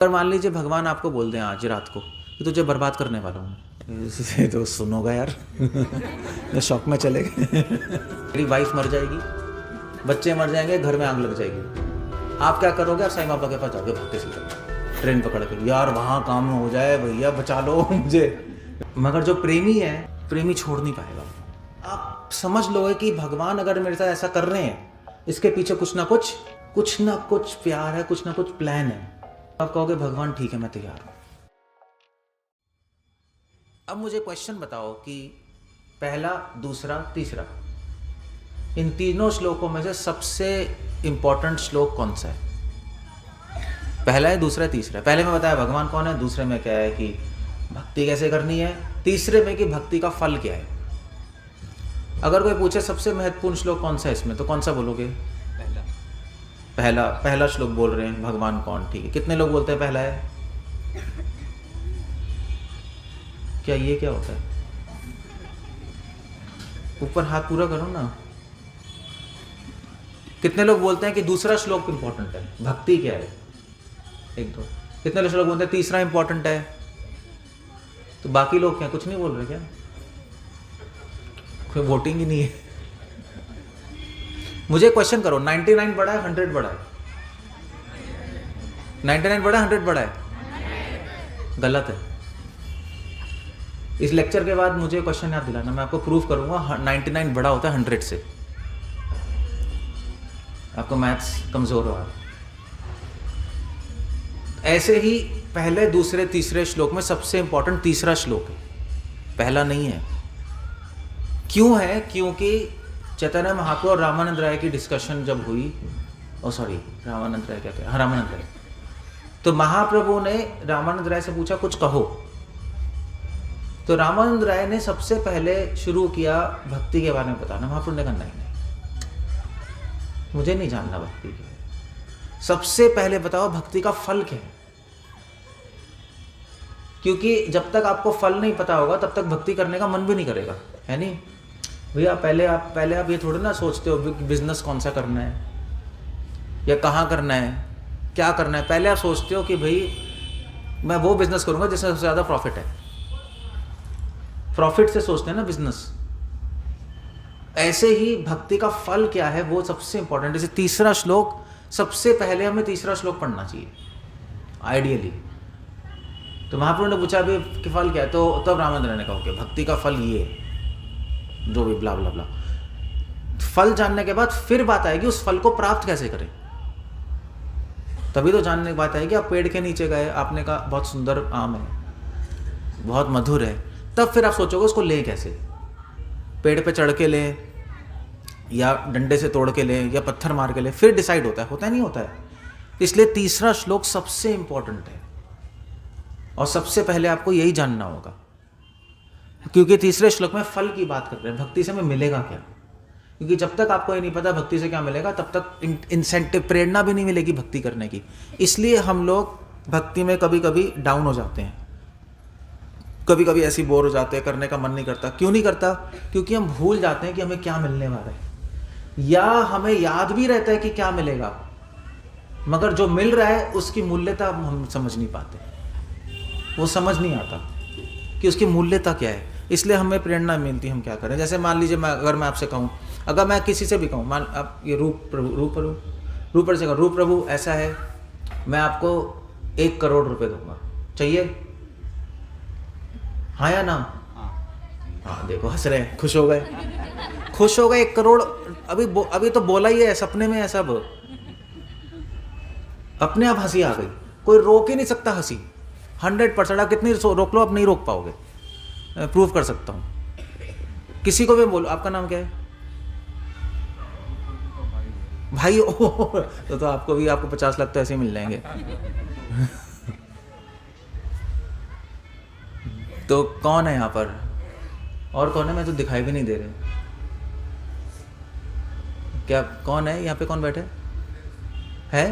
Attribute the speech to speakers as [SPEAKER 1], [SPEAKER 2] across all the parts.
[SPEAKER 1] अगर मान लीजिए भगवान आपको बोल दें आज रात को कि तुझे बर्बाद करने वाला हूँ, इससे तो सुनोगा यार मैं शॉक में चले गए मेरी वाइफ मर जाएगी, बच्चे मर जाएंगे, घर में आग लग जाएगी, आप क्या करोगे? आप साईं बाबा के पास जाओगे भक्ति सीधा ट्रेन पकड़ के, यार वहाँ काम हो जाए भैया, बचा लो मुझे। मगर जो प्रेमी है, प्रेमी छोड़ नहीं पाएगा। आप समझ लोगे कि भगवान अगर मेरे साथ ऐसा कर रहे हैं, इसके पीछे कुछ ना कुछ प्यार है, कुछ ना कुछ प्लान है। आप कहोगे भगवान ठीक है, मैं तैयार हूं। अब मुझे क्वेश्चन बताओ कि पहला, दूसरा, तीसरा, इन तीनों श्लोकों में से सबसे इंपॉर्टेंट श्लोक कौन सा है? पहला है, दूसरा है, तीसरा है। पहले में बताया भगवान कौन है, दूसरे में क्या है कि भक्ति कैसे करनी है, तीसरे में कि भक्ति का फल क्या है। अगर कोई पूछे सबसे महत्वपूर्ण श्लोक कौन सा है इसमें, तो कौन सा बोलोगे? पहला श्लोक बोल रहे हैं भगवान कौन, ठीक है। कितने लोग बोलते हैं पहला है? क्या ये क्या होता है? ऊपर हाथ पूरा करो ना। कितने लोग बोलते हैं कि दूसरा श्लोक इंपॉर्टेंट है, भक्ति क्या है? एक दो। कितने लोग बोलते हैं तीसरा इंपॉर्टेंट है? तो बाकी लोग क्या कुछ नहीं बोल रहे? क्या कोई वोटिंग ही नहीं है? मुझे क्वेश्चन करो, 99 बड़ा है 100 बड़ा है? 99 बड़ा है 100 बड़ा है? गलत है। इस लेक्चर के बाद मुझे क्वेश्चन याद दिलाना, मैं आपको प्रूफ करूंगा 99 बड़ा होता है 100 से। आपको मैथ्स कमजोर हो। ऐसे ही पहले, दूसरे, तीसरे श्लोक में सबसे इंपॉर्टेंट तीसरा श्लोक है, पहला नहीं है। क्यों है? क्योंकि चैतन्य महाप्रभु और रामानंद राय की डिस्कशन जब हुई, रामानंद राय, तो महाप्रभु ने रामानंद राय से पूछा कुछ कहो। तो रामानंद राय ने सबसे पहले शुरू किया भक्ति के बारे में बताना। महाप्रभु ने कहा नहीं, मुझे नहीं जानना भक्ति के बारे में, सबसे पहले बताओ भक्ति का फल क्या है। क्योंकि जब तक आपको फल नहीं पता होगा तब तक भक्ति करने का मन भी नहीं करेगा, है नहीं भैया? पहले आप ये थोड़ी ना सोचते हो बिजनेस कौन सा करना है या कहाँ करना है, क्या करना है। पहले आप सोचते हो कि भाई मैं वो बिजनेस करूंगा जिसमें सबसे ज़्यादा प्रॉफिट है। प्रॉफिट से सोचते हैं ना बिजनेस। ऐसे ही भक्ति का फल क्या है वो सबसे इंपॉर्टेंट। जैसे तीसरा श्लोक, सबसे पहले हमें तीसरा श्लोक पढ़ना चाहिए आइडियली। तो महाप्रभु ने पूछा अभी कि फल क्या है, तो तब रामानंद ने कहा कि भक्ति का फल ये है, जो भी ब्ला ब्ला ब्ला। फल जानने के बाद फिर बात आएगी उस फल को प्राप्त कैसे करें। तभी तो जानने की बात आएगी। आप पेड़ के नीचे गए, आपने कहा बहुत सुंदर आम है, बहुत मधुर है, तब फिर आप सोचोगे उसको ले कैसे। पेड़ पे चढ़ के ले या डंडे से तोड़ के ले या पत्थर मार के ले, फिर डिसाइड होता है नहीं होता है। इसलिए तीसरा श्लोक सबसे इंपॉर्टेंट है और सबसे पहले आपको यही जानना होगा, क्योंकि तीसरे श्लोक में फल की बात कर रहे हैं। भक्ति से हमें मिलेगा क्या? क्योंकि जब तक आपको ये नहीं पता भक्ति से क्या मिलेगा, तब तक इंसेंटिव, प्रेरणा भी नहीं मिलेगी भक्ति करने की। इसलिए हम लोग भक्ति में कभी कभी डाउन हो जाते हैं, कभी कभी ऐसी बोर हो जाते हैं, करने का मन नहीं करता। क्यों नहीं करता? क्योंकि हम भूल जाते हैं कि हमें क्या मिलने वाला है, या हमें याद भी रहता है कि क्या मिलेगा, मगर जो मिल रहा है उसकी मूल्यता हम समझ नहीं पाते, वो समझ नहीं आता कि उसकी मूल्यता क्या है। इसलिए हमें प्रेरणा मिलती, हम क्या करें। जैसे मान लीजिए अगर मैं आपसे कहूँ, अगर मैं किसी से भी कहूँ, मान आप ये रूप प्रभु ऐसा है, मैं आपको 1 करोड़ रुपए दूंगा, चाहिए? हाँ या ना? हाँ, देखो हंस रहे हैं, खुश हो गए 1 करोड़। अभी तो बोला ही है, सपने में है सब, अपने आप हंसी आ गई, कोई रोक ही नहीं सकता हंसी। 100%। आप कितनी रोक लो, आप नहीं रोक पाओगे। प्रूव कर सकता हूँ। किसी को भी बोलो, आपका नाम क्या है? भाई तो आपको 50 लाख तो ऐसे ही मिल जाएंगे। तो कौन है यहाँ पर? और कौन है? मैं तो दिखाई भी नहीं दे रहे। क्या कौन है यहाँ पे? कौन बैठे है?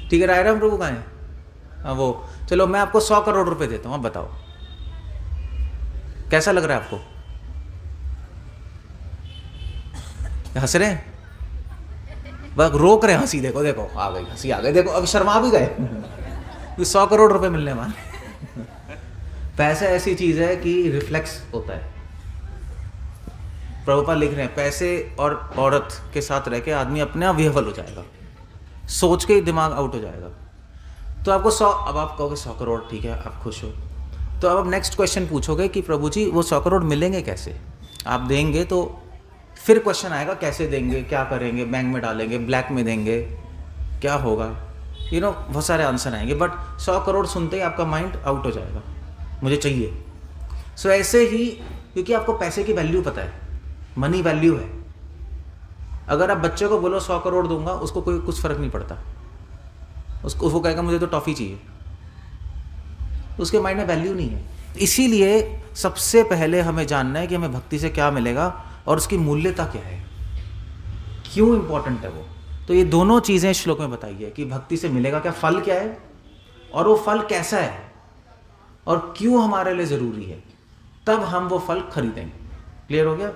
[SPEAKER 1] ठीक है, रायराम प्रभु कहाँ है? हाँ वो, चलो मैं आपको 100 करोड़ रुपए देता हूँ, आप बताओ कैसा लग रहा है आपको? हंस रहे हैं, बस रोक रहे हंसी। देखो आ गई हंसी, आ गई। देखो अब शर्मा भी गए। 100 करोड़ रुपए मिलने वाले। पैसा ऐसी चीज़ है कि रिफ्लेक्स होता है। प्रभुपाद लिख रहे हैं पैसे और औरत के साथ रह के आदमी अपने आप विह्वल हो जाएगा, सोच के ही दिमाग आउट हो जाएगा। तो आपको 100, अब आप कहोगे 100 करोड़ ठीक है, आप खुश हो, तो अब आप नेक्स्ट क्वेश्चन पूछोगे कि प्रभु जी वो 100 करोड़ मिलेंगे कैसे? आप देंगे तो फिर क्वेश्चन आएगा कैसे देंगे, क्या करेंगे, बैंक में डालेंगे, ब्लैक में देंगे, क्या होगा, बहुत सारे आंसर आएंगे। बट 100 करोड़ सुनते ही आपका माइंड आउट हो जाएगा, मुझे चाहिए। सो ऐसे ही, क्योंकि आपको पैसे की वैल्यू पता है, मनी वैल्यू है। अगर आप बच्चे को बोलो 100 करोड़ दूंगा, उसको कोई कुछ फर्क नहीं पड़ता, उसको वो कहेगा मुझे तो टॉफ़ी चाहिए, उसके माइंड में वैल्यू नहीं है। इसीलिए सबसे पहले हमें जानना है कि हमें भक्ति से क्या मिलेगा और उसकी मूल्यता क्या है, क्यों इंपॉर्टेंट है वो। तो ये दोनों चीज़ें श्लोक में बताई है कि भक्ति से मिलेगा क्या, फल क्या है, और वो फल कैसा है और क्यों हमारे लिए ज़रूरी है, तब हम वो फल खरीदेंगे। क्लियर हो गया?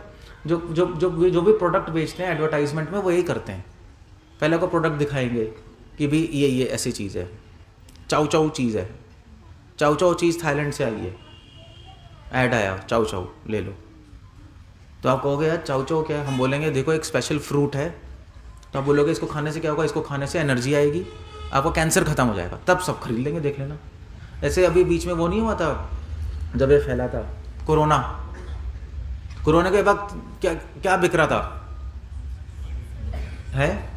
[SPEAKER 1] जो भी प्रोडक्ट बेचते हैं एडवर्टाइजमेंट में, वो यही करते हैं, पहले को प्रोडक्ट दिखाएंगे कि भी ये ऐसी चीज़ है, चाउ चाउ चीज़ है, चाउ चाउ चीज़ थाईलैंड से आई है, ऐड आया चाउ चाउ ले लो। तो आप कहोगे यार चाउ चाउ क्या है? हम बोलेंगे देखो एक स्पेशल फ्रूट है, तो आप बोलोगे इसको खाने से क्या होगा, इसको खाने से एनर्जी आएगी, आपको कैंसर खत्म हो जाएगा, तब सब खरीद लेंगे, देख लेना। ऐसे अभी बीच में वो नहीं हुआ था जब ये फैला था कोरोना के वक्त क्या बिक रहा था है?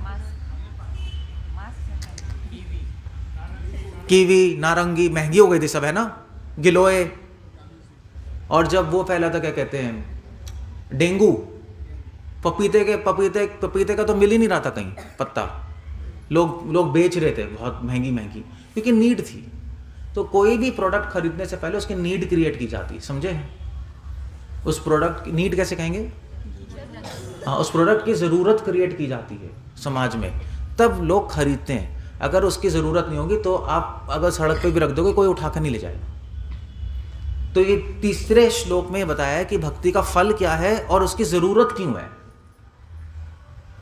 [SPEAKER 1] कीवी, नारंगी महंगी हो गई थी सब, है ना, गिलोय। और जब वो फैला था क्या कहते हैं, डेंगू, पपीते का तो मिल ही नहीं रहा था कहीं पत्ता, लोग बेच रहे थे बहुत महंगी, क्योंकि नीड थी। तो कोई भी प्रोडक्ट खरीदने से पहले उसकी नीड क्रिएट की जाती है, समझे? उस प्रोडक्ट की नीड कैसे कहेंगे? हाँ, उस प्रोडक्ट की ज़रूरत क्रिएट की जाती है समाज में, तब लोग खरीदते हैं। अगर उसकी ज़रूरत नहीं होगी तो आप अगर सड़क पे भी रख दोगे, कोई उठा कर नहीं ले जाएगा। तो ये तीसरे श्लोक में बताया है कि भक्ति का फल क्या है और उसकी ज़रूरत क्यों है,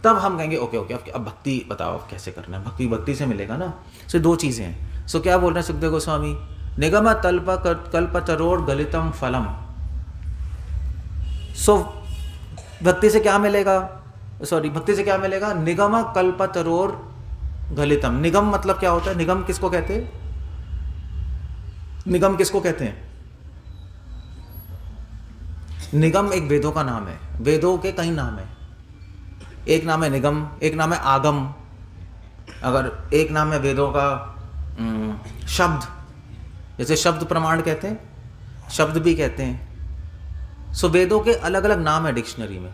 [SPEAKER 1] तब हम कहेंगे ओके अब भक्ति बताओ अब कैसे करना है, भक्ति से मिलेगा ना। सो दो चीज़ें हैं। सो क्या बोल रहे हैं सुखदेव गोस्वामी, निगम कल्पतरोर गलितम फलम। सो भक्ति से क्या मिलेगा, निगम कल्पतरोर गलितम। निगम मतलब क्या होता है? निगम किसको कहते हैं? निगम एक वेदों का नाम है, वेदों के कई नाम है। एक नाम है निगम, एक नाम है आगम, अगर एक नाम है वेदों का शब्द, जैसे शब्द प्रमाण कहते हैं, शब्द भी कहते हैं। सो वेदों के अलग अलग नाम है डिक्शनरी में।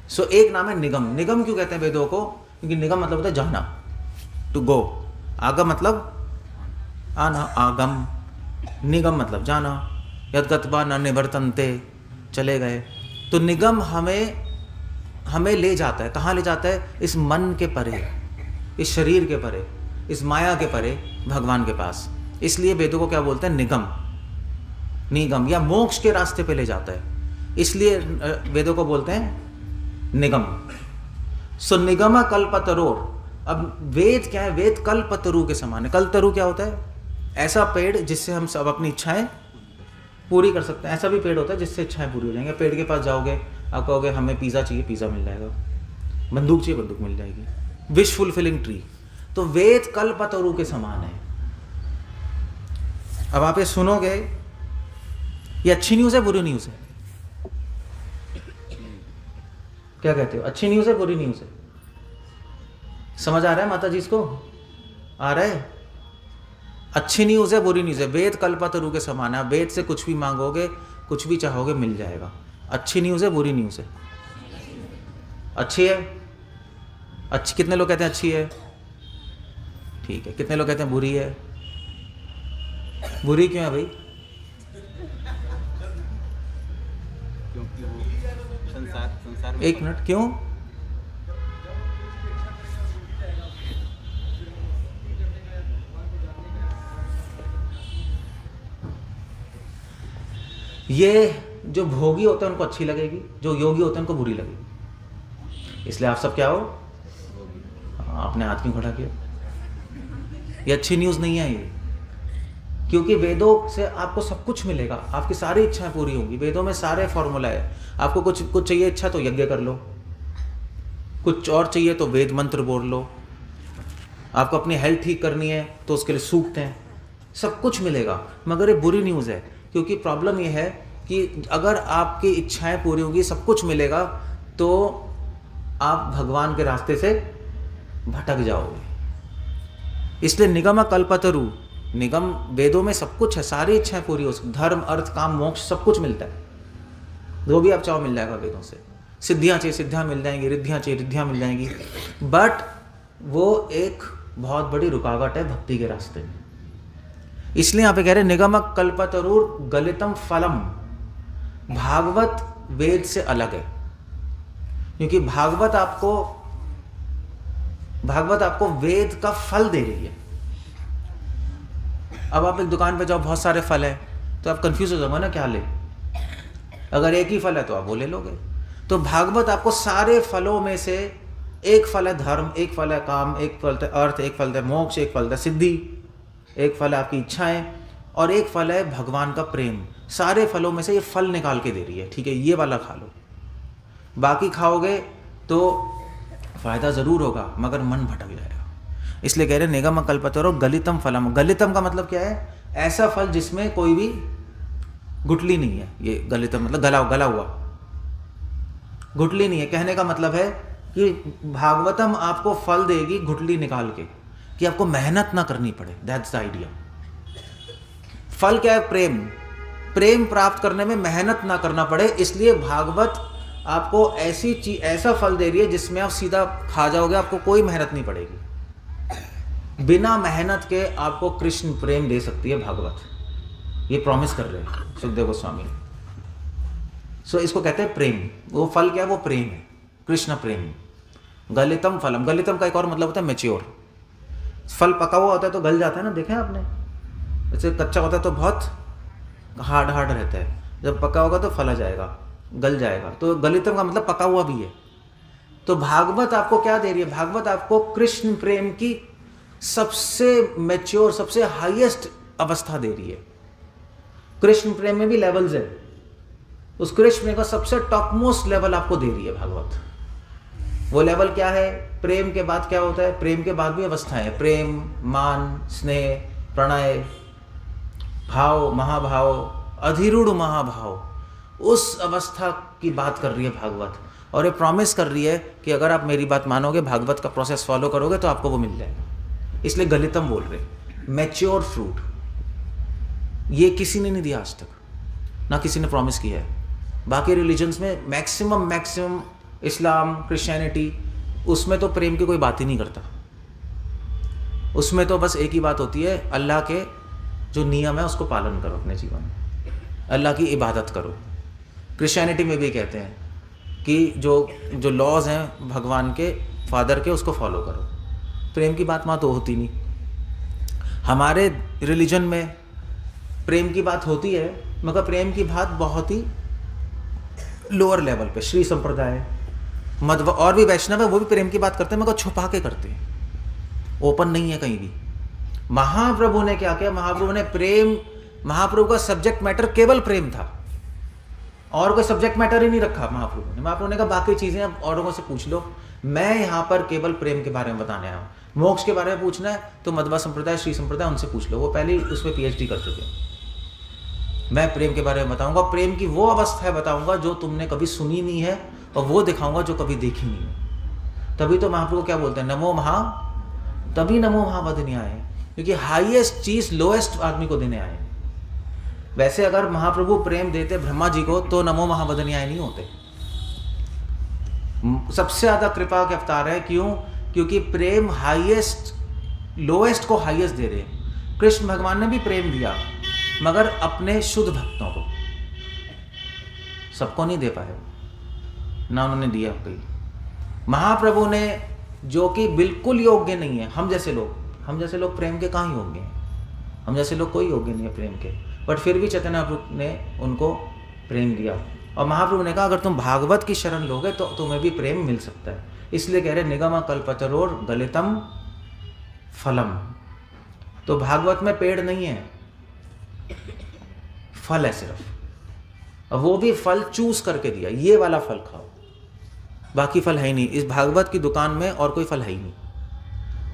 [SPEAKER 1] सो एक नाम है निगम। निगम क्यों कहते हैं वेदों को? क्योंकि निगम मतलब होता है जाना, टू गो। आगम मतलब आना, आगम। निगम मतलब जाना। यद्गत्वा न निवर्तन्ते, चले गए। तो निगम हमें ले जाता है, कहाँ ले जाता है? इस मन के परे, इस शरीर के परे, इस माया के परे, भगवान के पास। इसलिए वेदों को क्या बोलते हैं? निगम, या मोक्ष के रास्ते पे ले जाता है, इसलिए वेदों को बोलते हैं निगम। सो निगम कल्पतरोर। अब वेद क्या है? वेद कल्पतरु के समान है। कल्पतरु क्या होता है? ऐसा पेड़ जिससे हम सब अपनी इच्छाएं पूरी कर सकते हैं। ऐसा भी पेड़ होता है जिससे इच्छाएं पूरी हो जाएंगे। पेड़ के पास जाओगे, आप कहोगे हमें पिज़्ज़ा चाहिए, पिज़्ज़ा मिल जाएगा, बंदूक चाहिए, बंदूक मिल जाएगी। Wish fulfilling tree. तो वेद कल्पतरु के समान है। अब आप ये सुनोगे, ये अच्छी न्यूज़ है बुरी न्यूज़ है? क्या कहते हो, अच्छी न्यूज़ है बुरी न्यूज़ है? समझ आ रहा है माता जी इसको? आ रहा है? अच्छी न्यूज़ है बुरी न्यूज़ है? वेद कल्पतरु के समान है। वेद से कुछ भी मांगोगे, कुछ भी चाहोगे, मिल जाएगा। अच्छी न्यूज़ है बुरी न्यूज़ है? अच्छी है। अच्छी, कितने लोग कहते हैं अच्छी है? ठीक है। कितने लोग कहते हैं बुरी है? बुरी क्यों है भाई?
[SPEAKER 2] क्योंकि वो संसार में।
[SPEAKER 1] एक मिनट, क्यों? ये जो भोगी होते हैं उनको अच्छी लगेगी, जो योगी होते हैं उनको बुरी लगेगी। इसलिए आप सब क्या हो? आपने हाथ क्यों खड़ा किया? ये अच्छी न्यूज़ नहीं है। क्योंकि वेदों से आपको सब कुछ मिलेगा, आपकी सारी इच्छाएं पूरी होंगी। वेदों में सारे फॉर्मूला है। आपको कुछ चाहिए इच्छा तो यज्ञ कर लो, कुछ और चाहिए तो वेद मंत्र बोल लो, आपको अपनी हेल्थ ठीक करनी है तो उसके लिए सूक्त हैं, सब कुछ मिलेगा। मगर ये बुरी न्यूज़ है, क्योंकि प्रॉब्लम ये है कि अगर आपकी इच्छाएं पूरी होंगी, सब कुछ मिलेगा, तो आप भगवान के रास्ते से भटक जाओगे। इसलिए निगम कल्पतरु, निगम वेदों में सब कुछ है, सारी इच्छाएं पूरी हो सकती, धर्म अर्थ काम मोक्ष सब कुछ मिलता है, जो भी आप चाहो मिल जाएगा वेदों से। सिद्धियाँ चाहिए सिद्धियाँ मिल जाएंगी, रिद्धियाँ चाहिए रिद्धियाँ मिल जाएंगी, बट वो एक बहुत बड़ी रुकावट है भक्ति के रास्ते में। इसलिए यहाँ पे कह रहे निगम कल्पतरुर गलितम फलम। भागवत वेद से अलग है, क्योंकि भागवत आपको वेद का फल दे रही है। अब आप एक दुकान पे जाओ, बहुत सारे फल हैं, तो आप कंफ्यूज हो जाओगे ना क्या ले। अगर एक ही फल है तो आप वो ले लोगे। तो भागवत आपको सारे फलों में से एक फल है धर्म, एक फल है काम, एक फल है अर्थ, एक फल है मोक्ष, एक फल है सिद्धि, एक फल है आपकी इच्छाएं, और एक फल है भगवान का प्रेम। सारे फलों में से ये फल निकाल के दे रही है, ठीक है, ये वाला खा लो। बाकी खाओगे तो फायदा जरूर होगा, मगर मन भटक जाएगा। इसलिए कह रहे निगम कल्पतरो गलितम फलम। गलितम का मतलब क्या है? ऐसा फल जिसमें कोई भी गुठली नहीं है। ये गलितम मतलब गला हुआ, गुठली नहीं है। कहने का मतलब है कि भागवतम आपको फल देगी गुठली निकाल के, कि आपको मेहनत ना करनी पड़े। That's the idea. फल क्या है? प्रेम प्राप्त करने में मेहनत ना करना पड़े। इसलिए भागवत आपको ऐसी चीज, ऐसा फल दे रही है जिसमें आप सीधा खा जाओगे, आपको कोई मेहनत नहीं पड़ेगी। बिना मेहनत के आपको कृष्ण प्रेम दे सकती है भागवत, ये प्रॉमिस कर रहे हैं सुखदेव गोस्वामी। सो इसको कहते हैं प्रेम। वो फल क्या है? वो प्रेम है, कृष्ण प्रेम। गलितम फलम, गलितम का एक और मतलब होता है मैच्योर। फल पका हुआ होता है तो गल जाता है ना, देखें आपने। जैसे कच्चा होता है तो बहुत हार्ड रहता है, जब पका होगा तो फला जाएगा, गल जाएगा। तो गलितम का मतलब पका हुआ भी है। तो भागवत आपको क्या दे रही है? भागवत आपको कृष्ण प्रेम की सबसे मैच्योर, सबसे हाईएस्ट अवस्था दे रही है। कृष्ण प्रेम में भी लेवल्स है, उस कृष्ण प्रेम का सबसे टॉप मोस्ट लेवल आपको दे रही है भागवत। वो लेवल क्या है? प्रेम के बाद क्या होता है? प्रेम के बाद भी अवस्थाएं है, प्रेम, मान, स्नेह, प्रणय, भाव, महाभाव, अधिरूढ़ महाभाव। उस अवस्था की बात कर रही है भागवत, और ये प्रॉमिस कर रही है कि अगर आप मेरी बात मानोगे, भागवत का प्रोसेस फॉलो करोगे, तो आपको वो मिल जाएगा। इसलिए गलितम बोल रहे, मैच्योर फ्रूट। ये किसी ने नहीं दिया आज तक, ना किसी ने प्रॉमिस किया है। बाकी रिलीजन्स में मैक्सिमम इस्लाम, क्रिश्चियनिटी, उसमें तो प्रेम की कोई बात ही नहीं करता। उसमें तो बस एक ही बात होती है, अल्लाह के जो नियम है उसको पालन करो अपने जीवन में, अल्लाह की इबादत करो। क्रिश्चियनिटी में भी कहते हैं कि जो लॉज हैं भगवान के, फादर के, उसको फॉलो करो। प्रेम की बात तो होती नहीं। हमारे रिलीजन में प्रेम की बात होती है, मगर प्रेम की बात बहुत ही लोअर लेवल पे। श्री संप्रदाय, मध्व और भी वैष्णव है, वो भी प्रेम की बात करते हैं, मगर छुपा के करते हैं, ओपन नहीं है कहीं भी। महाप्रभु ने क्या किया? महाप्रभु ने प्रेम, महाप्रभु का सब्जेक्ट मैटर केवल प्रेम था, और कोई सब्जेक्ट मैटर ही नहीं रखा महाप्रभु ने। महाप्रभु ने कहा बाकी चीजें अब औरों से पूछ लो, मैं यहाँ पर केवल प्रेम के बारे में बताने आया हूँ। मोक्ष के बारे में पूछना है तो मध्वा संप्रदाय, श्री संप्रदाय, उनसे पूछ लो, वो पहले ही उसमें PhD कर चुके हैं। मैं प्रेम के बारे में बताऊंगा, प्रेम की वो अवस्था बताऊंगा जो तुमने कभी सुनी नहीं है, और वो दिखाऊंगा जो कभी देखी नहीं है। तभी तो महाप्रभु क्या बोलते हैं? नमो महावदनीय आए, क्योंकि हाईएस्ट चीज लोएस्ट आदमी को देने आए। वैसे अगर महाप्रभु प्रेम देते ब्रह्मा जी को तो नमो महावदनीय नहीं होते। सबसे ज्यादा कृपा के अवतार है। क्यों? क्योंकि प्रेम हाईएस्ट, लोएस्ट को हाईएस्ट दे रहे हैं। कृष्ण भगवान ने भी प्रेम दिया, मगर अपने शुद्ध भक्तों को, सबको नहीं दे पाए, ना उन्होंने दिया कोई। महाप्रभु ने, जो कि बिल्कुल योग्य नहीं है, हम जैसे लोग प्रेम के कहाँ योग्य हैं? हम जैसे लोग कोई योग्य नहीं है प्रेम के, बट फिर भी चैतन्य प्रभु ने उनको प्रेम दिया। और महाप्रभु ने कहा अगर तुम भागवत की शरण लोगे तो तुम्हें भी प्रेम मिल सकता है। इसलिए कह रहे निगम कल्पतरोर गलितम फलम। तो भागवत में पेड़ नहीं है, फल है सिर्फ, और वो भी फल चूज करके दिया, ये वाला फल खाओ, बाकी फल है ही नहीं। इस भागवत की दुकान में और कोई फल है ही नहीं,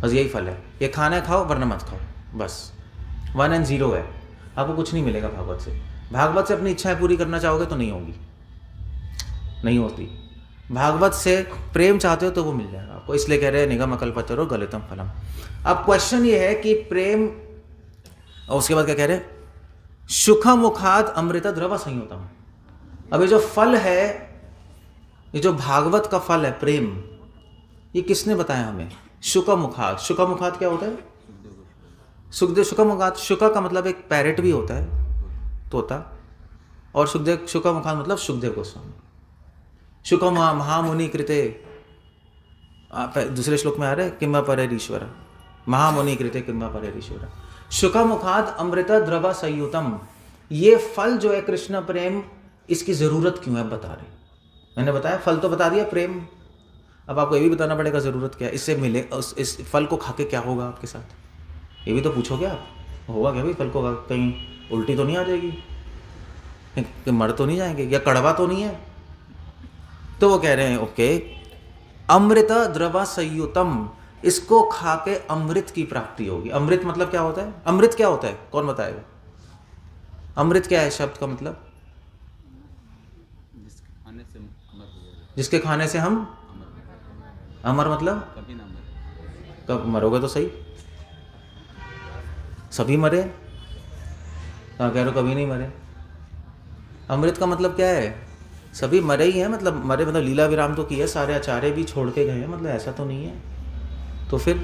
[SPEAKER 1] बस यही फल है, ये खाना है खाओ वरना मत खाओ, बस 1 and 0 है। आपको कुछ नहीं मिलेगा भागवत से। भागवत से अपनी इच्छाएं पूरी करना चाहोगे तो नहीं होगी, नहीं होती। भागवत से प्रेम चाहते हो तो वो मिल जाएगा आपको, इसलिए कह रहे हैं निगम अकल्पतरो गलितम फलम। अब क्वेश्चन ये है कि प्रेम, और उसके बाद क्या कह रहे हैं, सुखम मुखाद अमृत द्रव संयुतम। अब ये जो फल है, ये जो भागवत का फल है प्रेम, ये किसने बताया हमें? शुका मुखाद। शुका मुखाद क्या होता है? सुखदेव। शुका मुखाद, शुका का मतलब एक पैरेट भी होता है, तोता, और सुखदेव, शुका मुखाद मतलब सुखदेव गोस्वामी। शुका महामुनि कृते, दूसरे श्लोक में आ रहा है किम्बा परे ईश्वर, महामुनि कृते किम्बा परे ईश्वर। शुका मुखाद अमृत द्रवा संयुतम। ये फल जो है कृष्ण प्रेम, इसकी जरूरत क्यों है बता रहे। मैंने बताया फल तो बता दिया प्रेम, अब आपको ये भी बताना पड़ेगा ज़रूरत क्या है, इससे मिले, इस फल को खा के क्या होगा आपके साथ, ये भी तो पूछोगे आप। होगा क्या भाई फल को, कहीं उल्टी तो नहीं आ जाएगी, कि मर तो नहीं जाएंगे, या कड़वा तो नहीं है। तो वो कह रहे हैं ओके, अमृत द्रवा संयुतम, इसको खा के अमृत की प्राप्ति होगी। अमृत मतलब क्या होता है? अमृत क्या होता है कौन बताएगा? अमृत क्या है शब्द का मतलब? जिसके खाने से हम अमर, मतलब
[SPEAKER 2] कभी ना मरे।
[SPEAKER 1] कब मरोगे तो सही, सभी मरे, कहाँ कह रहे हो कभी नहीं मरे? अमृत का मतलब क्या है? सभी मरे ही हैं, मतलब मरे मतलब लीला विराम तो किया, सारे आचार्य भी छोड़ के गए हैं, मतलब ऐसा तो नहीं है। तो फिर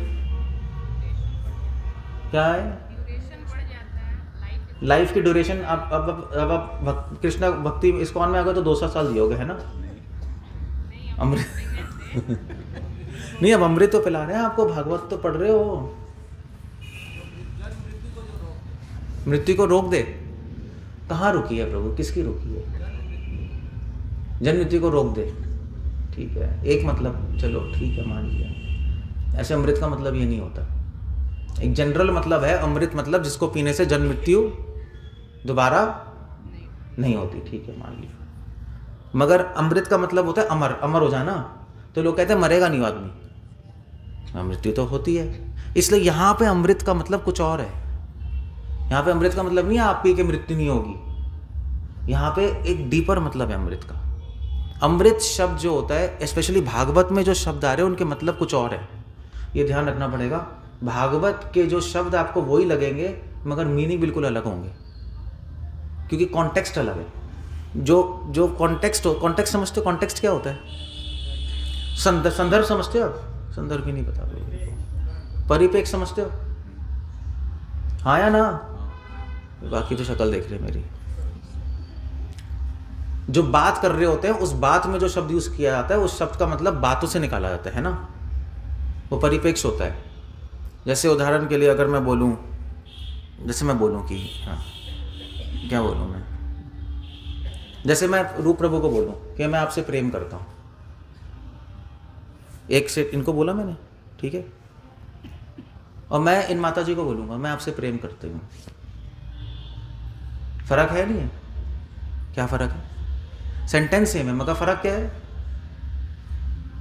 [SPEAKER 1] क्या है? लाइफ की ड्यूरेशन। अब आप कृष्ण भक्ति इस्कॉन में आ गए तो 200 साल जियोगे, है ना? अमृत नहीं, अब अमृत तो पिला रहे हैं आपको, भागवत तो पढ़ रहे हो। मृत्यु को रोक दे, कहाँ रुकी है प्रभु, किसकी रुकी है? जन्म मृत्यु को रोक दे, ठीक है, एक मतलब, चलो ठीक है मान लिया। ऐसे अमृत का मतलब ये नहीं होता, एक जनरल मतलब है अमृत, मतलब जिसको पीने से जन्म मृत्यु दोबारा नहीं होती, ठीक है मान लिया। मगर अमृत का मतलब होता है अमर, अमर हो जाना। तो लोग कहते हैं मरेगा नहीं आदमी, मृत्यु तो होती है। इसलिए यहाँ पे अमृत का मतलब कुछ और है। यहाँ पे अमृत का मतलब नहीं है आप पी के मृत्यु नहीं होगी, यहाँ पे एक डीपर मतलब है अमृत का। अमृत शब्द जो होता है, स्पेशली भागवत में जो शब्द आ रहे हैं उनके मतलब कुछ और है, ये ध्यान रखना पड़ेगा। भागवत के जो शब्द आपको वही लगेंगे मगर मीनिंग बिल्कुल अलग होंगे, क्योंकि कॉन्टेक्स्ट अलग है। जो कॉन्टेक्स्ट हो, कॉन्टेक्स्ट समझते हो? कॉन्टेक्स्ट क्या होता है? संदर्भ समझते हो आप? संदर्भ ही नहीं पता। परिपेक्ष समझते हो? हाँ या ना? बाकी तो शक्ल देख रहे मेरी। जो बात कर रहे होते हैं उस बात में जो शब्द यूज किया जाता है, उस शब्द का मतलब बातों से निकाला जाता है ना, वो परिपेक्ष होता है। जैसे उदाहरण के लिए अगर मैं बोलूं, जैसे मैं बोलूं कि हाँ, क्या बोलूं मैं, जैसे मैं रूप प्रभु को बोलूं कि मैं आपसे प्रेम करता हूं, एक से इनको बोला मैंने, ठीक है, और मैं इन माता जी को बोलूंगा मैं आपसे प्रेम करती हूँ, फर्क है नहीं है? क्या फर्क है? सेंटेंस सेम है मगर फर्क क्या है?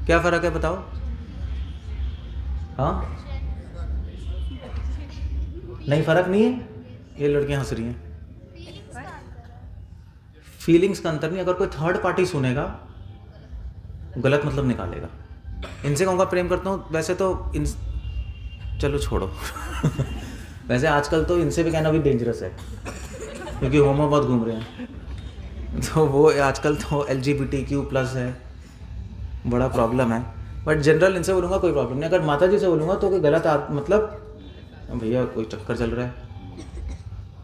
[SPEAKER 1] क्या फर्क है बताओ? हाँ नहीं, फर्क नहीं है। ये लड़कियां हंस रही हैं। फीलिंग्स का अंतर नहीं। अगर कोई थर्ड पार्टी सुनेगा गलत मतलब निकालेगा। इनसे कहूँगा प्रेम करता हूँ, वैसे तो इन, चलो छोड़ो वैसे आजकल तो इनसे भी कहना भी डेंजरस है, क्योंकि होमो बहुत घूम रहे हैं, तो वो आजकल तो LGBTQ+ है, बड़ा प्रॉब्लम है। बट जनरल इनसे बोलूँगा कोई प्रॉब्लम नहीं। अगर माता जी से बोलूँगा तो कोई गलत मतलब भैया कोई चक्कर चल रहा है,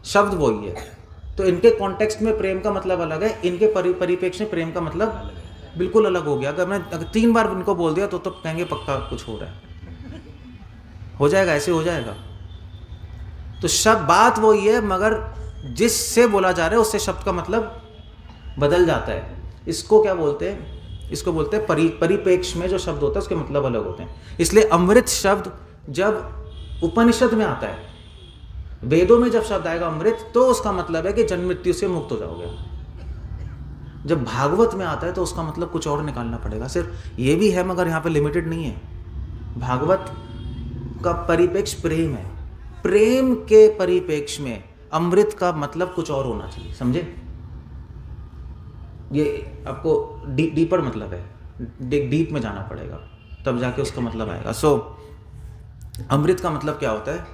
[SPEAKER 1] शब्द वही है। तो इनके कॉन्टेक्स्ट में प्रेम का मतलब अलग है, इनके परिप्रेक्ष्य में प्रेम का मतलब बिल्कुल अलग हो गया। अगर 3 बार इनको बोल दिया तो कहेंगे पक्का कुछ हो रहा है, हो जाएगा, ऐसे हो जाएगा। तो शब्द बात वही है मगर जिससे बोला जा रहा है उससे शब्द का मतलब बदल जाता है। इसको क्या बोलते हैं? इसको बोलते हैं परिप्रेक्ष्य में जो शब्द होता है उसके मतलब अलग होते हैं। इसलिए अमृत शब्द जब उपनिषद में आता है वेदों में जब शब्द आएगा अमृत तो उसका मतलब है कि जन्म मृत्यु से मुक्त हो जाओगे। जब भागवत में आता है तो उसका मतलब कुछ और निकालना पड़ेगा। सिर्फ ये भी है मगर यहाँ पे लिमिटेड नहीं है। भागवत का परिप्रेक्ष्य प्रेम है, प्रेम के परिप्रेक्ष्य में अमृत का मतलब कुछ और होना चाहिए, समझे? ये आपको डीपर मतलब है, डीप में जाना पड़ेगा तब जाके उसका मतलब आएगा। सो अमृत का मतलब क्या होता है?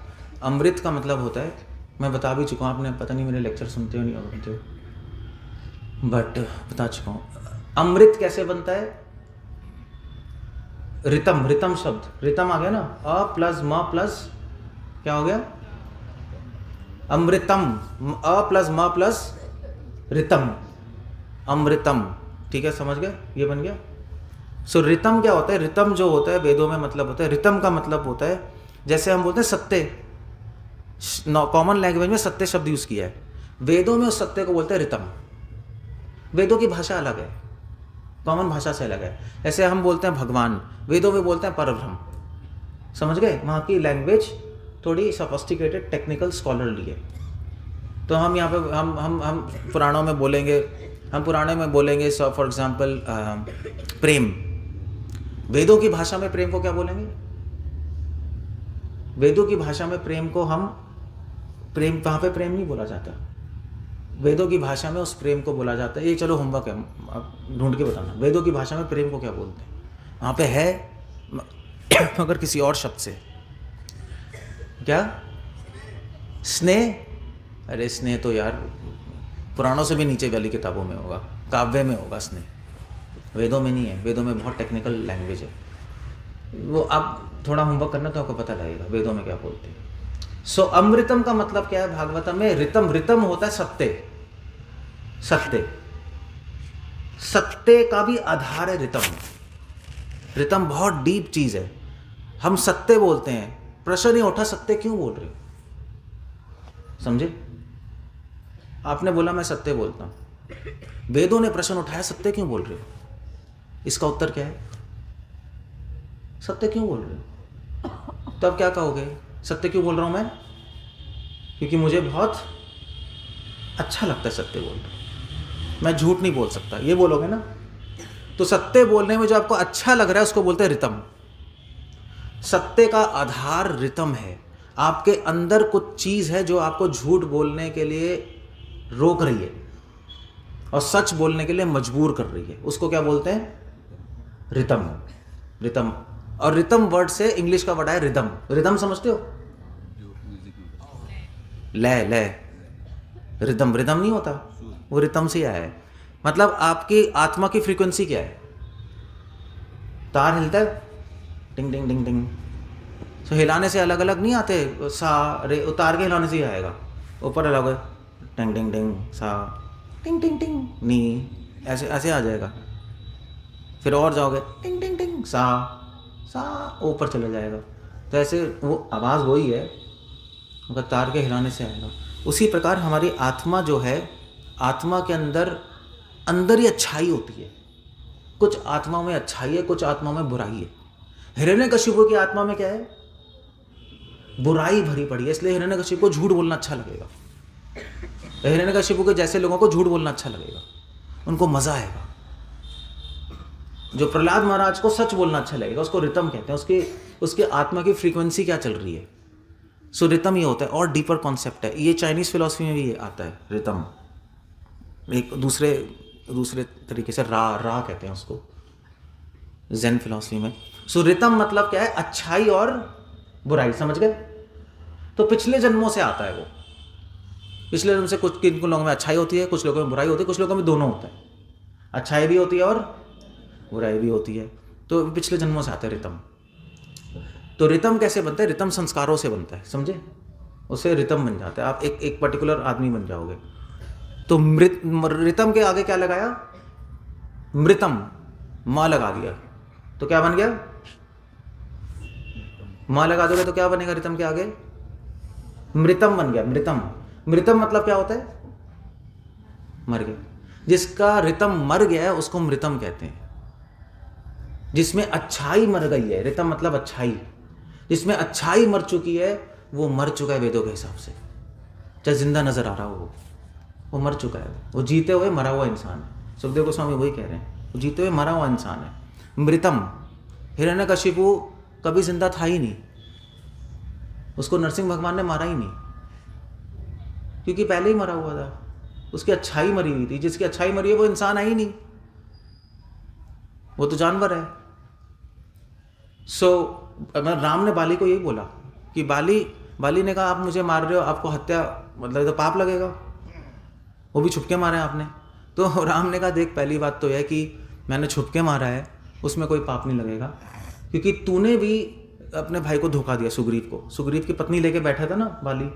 [SPEAKER 1] अमृत का मतलब होता है, मैं बता भी चुका हूँ, आपने पता नहीं मेरे लेक्चर सुनते हो नहीं सुनते हो, बट बता चुका हूँ। अमृत कैसे बनता है? रितम, रितम शब्द, रितम आ गया ना, अ प्लस म प्लस क्या हो गया? अमृतम, अ प्लस म प्लस रितम, अमृतम, ठीक है, समझ गए? ये बन गया। सो रितम क्या होता है? रितम जो होता है वेदों में मतलब होता है, रितम का मतलब होता है, जैसे हम बोलते हैं सत्य, कॉमन लैंग्वेज में सत्य शब्द यूज किया है, वेदों में उस सत्य को बोलते हैं रितम। वेदों की भाषा अलग है, कॉमन भाषा से अलग है। ऐसे हम बोलते हैं भगवान, वेदों में बोलते हैं परब्रह्म, समझ गए? वहाँ की लैंग्वेज थोड़ी सोफिस्टिकेटेड टेक्निकल स्कॉलरली है। तो हम यहाँ पे हम पुराणों में बोलेंगे, हम पुराणों में बोलेंगे फॉर एग्जाम्पल प्रेम, वेदों की भाषा में प्रेम को क्या बोलेंगे? वेदों की भाषा में प्रेम को हम प्रेम, वहाँ पे प्रेम नहीं बोला जाता, वेदों की भाषा में उस प्रेम को बोला जाता है, ये चलो होमवर्क है, आप ढूंढ के बताना वेदों की भाषा में प्रेम को क्या बोलते हैं। वहाँ पे है मगर किसी और शब्द से, क्या? स्नेह। अरे स्नेह तो यार पुराणों से भी नीचे वाली किताबों में होगा, काव्य में होगा स्नेह, वेदों में नहीं है। वेदों में बहुत टेक्निकल लैंग्वेज है, वो आप थोड़ा होमवर्क करना तो आपको पता लगेगा वेदों में क्या बोलते हैं। सो अमृतम का मतलब क्या है भागवतम में? रितम, रितम होता है सत्य, सत्य, सत्य का भी आधार है रितम। रितम बहुत डीप चीज है। हम सत्य बोलते हैं, प्रश्न नहीं उठा सत्य क्यों बोल रहे हो, समझे? आपने बोला मैं सत्य बोलता हूं, वेदों ने प्रश्न उठाया सत्य क्यों बोल रहे हो? इसका उत्तर क्या है? सत्य क्यों बोल रहे हो? तब क्या कहोगे? सत्य क्यों बोल रहा हूं मैं? क्योंकि मुझे बहुत अच्छा लगता है सत्य बोलना, मैं झूठ नहीं बोल सकता, ये बोलोगे ना? तो सत्य बोलने में जो आपको अच्छा लग रहा है उसको बोलते हैं रितम। सत्य का आधार रितम है। आपके अंदर कुछ चीज है जो आपको झूठ बोलने के लिए रोक रही है और सच बोलने के लिए मजबूर कर रही है, उसको क्या बोलते हैं? रितम, रितम। और रितम वर्ड से इंग्लिश का वर्ड है रिदम। रिदम समझते हो? लय, लय, रिदम, रिदम नहीं होता, वो रितम से आया है। मतलब आपकी आत्मा की फ्रीक्वेंसी क्या है? तार हिलता है, टिंग टिंग टिंग टिंग, तो हिलाने से अलग अलग नहीं आते, सा रे, उतार के हिलाने से ही आएगा, ऊपर अलग है, टिंग टिंग टिंग, सा टिंग टिंग टिंग, नी, ऐसे ऐसे आ जाएगा। फिर और जाओगे, टिंग टिंग टिंग, सा सा, ऊपर चला जाएगा। तो ऐसे वो आवाज़ वही है मगर तार के हिलाने से आएगा। उसी प्रकार हमारी आत्मा जो है, आत्मा के अंदर अंदर ही अच्छाई होती है। कुछ आत्माओं में अच्छाई है, कुछ आत्माओं में बुराई है। हिरण्यकशिपु की आत्मा में क्या है? बुराई भरी पड़ी है, इसलिए हिरण्यकशिपु को झूठ बोलना अच्छा लगेगा। हिरण्यकशिपु के जैसे लोगों को झूठ बोलना अच्छा लगेगा, उनको मजा आएगा। जो प्रहलाद महाराज को सच बोलना अच्छा लगेगा, उसको रितम कहते हैं। उसके आत्मा की फ्रीक्वेंसी क्या चल रही है, सो रितम ये होता है। और डीपर कॉन्सेप्ट है ये, चाइनीज फिलॉसफी में भी ये आता है रितम, एक दूसरे तरीके से रा कहते हैं उसको ज़ेन फिलॉसफी में। सो रितम मतलब क्या है? अच्छाई और बुराई, समझ गए? तो पिछले जन्मों से आता है वो। पिछले जन्म से कुछ लोगों में अच्छाई होती है, कुछ लोगों में बुराई होती है, कुछ लोगों में दोनों होता है, अच्छाई भी होती है और बुराई भी होती है। तो पिछले जन्मों से आता है रितम। तो रितम कैसे बनता है? रितम संस्कारों से बनता है, समझे? उससे रितम बन जाता है, आप एक पर्टिकुलर आदमी बन जाओगे। तो रितम के आगे क्या लगाया? मृतम, माँ लगा दिया तो क्या बन गया? माँ लगा दोगे तो क्या बनेगा रितम के आगे? मृतम बन गया। मृतम, मृतम मतलब क्या होता है? मर गया। जिसका रितम मर गया है उसको मृतम कहते हैं। जिसमें अच्छाई मर गई है, रितम मतलब अच्छाई, जिसमें अच्छाई मर चुकी है वो मर चुका है वेदों के हिसाब से। चाहे जिंदा नजर आ रहा हो, वो मर चुका है, वो जीते हुए मरा हुआ इंसान है। सुखदेव गोस्वामी वही कह रहे हैं, वो जीते हुए मरा हुआ इंसान है। मृतम, हिरण्यकशिपु कभी जिंदा था ही नहीं, उसको नरसिंह भगवान ने मारा ही नहीं, क्योंकि पहले ही मरा हुआ था, उसकी अच्छाई मरी हुई थी। जिसकी अच्छाई मरी है वो इंसान है ही नहीं, वो तो जानवर है। राम ने बाली को यही बोला कि बाली ने कहा आप मुझे मार रहे हो, आपको हत्या मतलब तो पाप लगेगा, वो भी छुपके मारा है आपने। तो राम ने कहा देख, पहली बात तो यह कि मैंने छुपके मारा है, उसमें कोई पाप नहीं लगेगा, क्योंकि तूने भी अपने भाई को धोखा दिया, सुग्रीव की पत्नी लेके बैठा था ना बाली,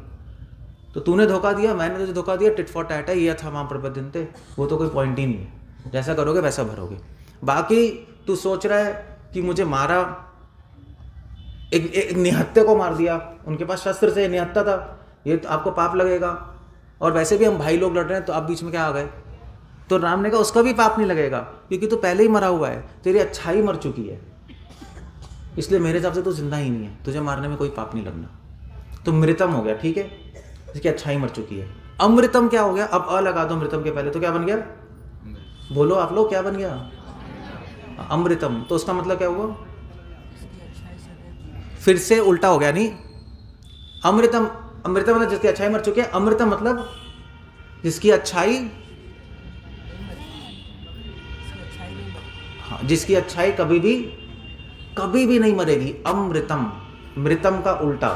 [SPEAKER 1] तो तूने धोखा दिया, मैंने तुझे धोखा दिया, टिट फॉर टैट है, ये था वहाँ प्रबंधनते, वो तो कोई पॉइंट ही नहीं है, जैसा करोगे वैसा भरोगे। बाकी तू सोच रहा है कि मुझे मारा, एक निहत्ते को मार दिया, उनके पास शस्त्र से निहत्ता था, ये तो आपको पाप लगेगा, और वैसे भी हम भाई लोग लड़ रहे हैं, तो आप बीच में क्या आ गए। तो राम ने कहा उसका भी पाप नहीं लगेगा, क्योंकि तू पहले ही मरा हुआ है, तेरी अच्छाई मर चुकी है, इसलिए मेरे हिसाब से तू जिंदा ही नहीं है, तुझे मारने में कोई पाप नहीं लगना। तो मृतम हो गया, ठीक है, इसकी अच्छाई मर चुकी है। अमृतम क्या हो गया, अब अ लगा दो मृतम के पहले, तो क्या बन गया, बोलो आप लोग, क्या बन गया, अमृतम। तो उसका मतलब क्या हुआ, फिर से उल्टा हो गया, नहीं, अमृतम मतलब जिसकी अच्छाई मर चुकी है, अमृतम मतलब जिसकी अच्छाई, हाँ, जिसकी अच्छाई कभी भी नहीं मरेगी, अमृतम, मृतम का उल्टा,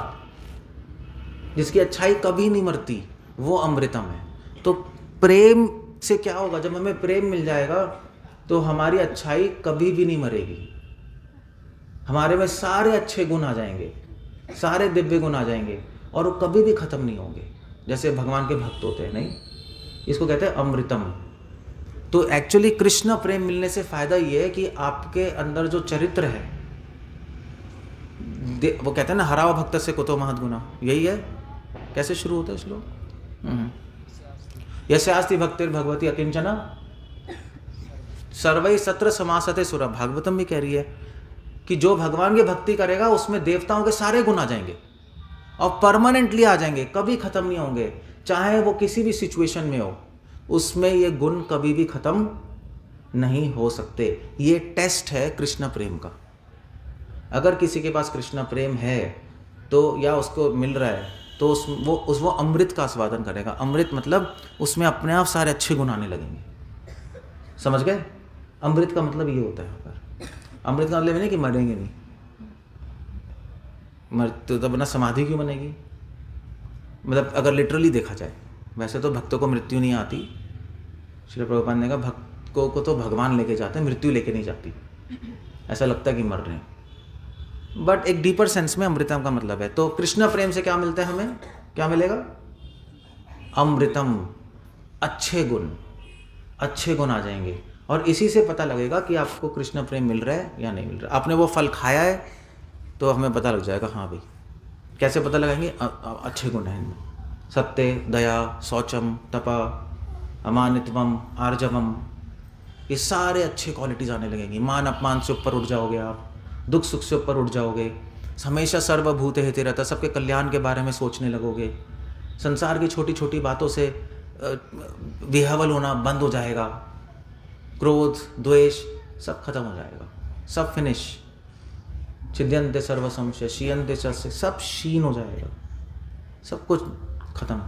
[SPEAKER 1] जिसकी अच्छाई कभी नहीं मरती, वो अमृतम है। तो प्रेम से क्या होगा, जब हमें प्रेम मिल जाएगा तो हमारी अच्छाई कभी भी नहीं मरेगी, हमारे में सारे अच्छे गुण आ जाएंगे, सारे दिव्य गुण आ जाएंगे, और वो कभी भी खत्म नहीं होंगे, जैसे भगवान के भक्त होते हैं, नहीं, इसको कहते हैं अमृतम। तो एक्चुअली कृष्ण प्रेम मिलने से फायदा ये है कि आपके अंदर जो चरित्र है, वो कहते हैं ना, हरावा भक्त से कुतो महत गुना, यही है। कैसे शुरू होता है श्लोक, यस्यास्ति भक्तिर भगवती अकिंचना सर्वै सत्र समासते सुरा। भागवतम भी कह रही है कि जो भगवान की भक्ति करेगा उसमें देवताओं के सारे गुण आ जाएंगे, और परमानेंटली आ जाएंगे, कभी खत्म नहीं होंगे, चाहे वो किसी भी सिचुएशन में हो, उसमें ये गुण कभी भी खत्म नहीं हो सकते। ये टेस्ट है कृष्ण प्रेम का। अगर किसी के पास कृष्ण प्रेम है तो, या उसको मिल रहा है, तो वो अमृत का आस्वादन करेगा। अमृत मतलब उसमें अपने आप सारे अच्छे गुण आने लगेंगे, समझ गए। अमृत का मतलब ये होता है यहाँ पर। अमृत का मतलब नहीं कि मरेंगे नहीं, तो तब ना समाधि क्यों बनेगी, मतलब अगर लिटरली देखा जाए, वैसे तो भक्तों को मृत्यु नहीं आती। श्री प्रभुपाद ने कहा भक्तों को तो भगवान लेके जाते हैं, मृत्यु लेके नहीं जाती, ऐसा लगता है कि मर रहे हैं, बट एक डीपर सेंस में अमृतम का मतलब है। तो कृष्ण प्रेम से क्या मिलता है, हमें क्या मिलेगा, अमृतम, अच्छे गुण आ जाएंगे, और इसी से पता लगेगा कि आपको कृष्ण प्रेम मिल रहा है या नहीं मिल रहा। आपने वो फल खाया है तो हमें पता लग जाएगा, हाँ भाई। कैसे पता लगाएंगे, अच्छे गुण हैं इनमें, सत्य, दया, शौचम, तपा, अमानित्वम, आर्जवम, ये सारे अच्छे क्वालिटीज आने लगेंगी। मान अपमान से ऊपर उठ जाओगे आप, दुख सुख से ऊपर उठ जाओगे, हमेशा सर्वभूत हिते रहता, सबके कल्याण के बारे में सोचने लगोगे, संसार की छोटी छोटी बातों से विह्वल होना बंद हो जाएगा, क्रोध, द्वेष सब खत्म हो जाएगा, सब फिनिश, छिद्यन्ते सर्व संशय शीयन्ते च, सब क्षीण हो जाएगा, सब कुछ खत्म।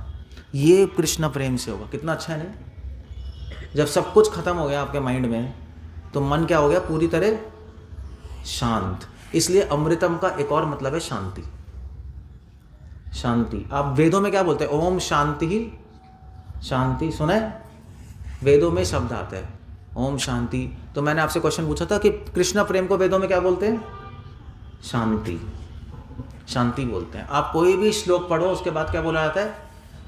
[SPEAKER 1] ये कृष्ण प्रेम से होगा। कितना अच्छा है नहीं, जब सब कुछ खत्म हो गया आपके माइंड में, तो मन क्या हो गया, पूरी तरह शांत। इसलिए अमृतम का एक और मतलब है शांति। शांति, आप वेदों में क्या बोलते हैं, ओम शांति ही शांति, सुना है, वेदों में शब्द आता है ओम शांति। तो मैंने आपसे क्वेश्चन पूछा था कि कृष्ण प्रेम को वेदों में क्या बोलते हैं, शांति, शांति बोलते हैं। आप कोई भी श्लोक पढ़ो उसके बाद क्या बोला जाता है,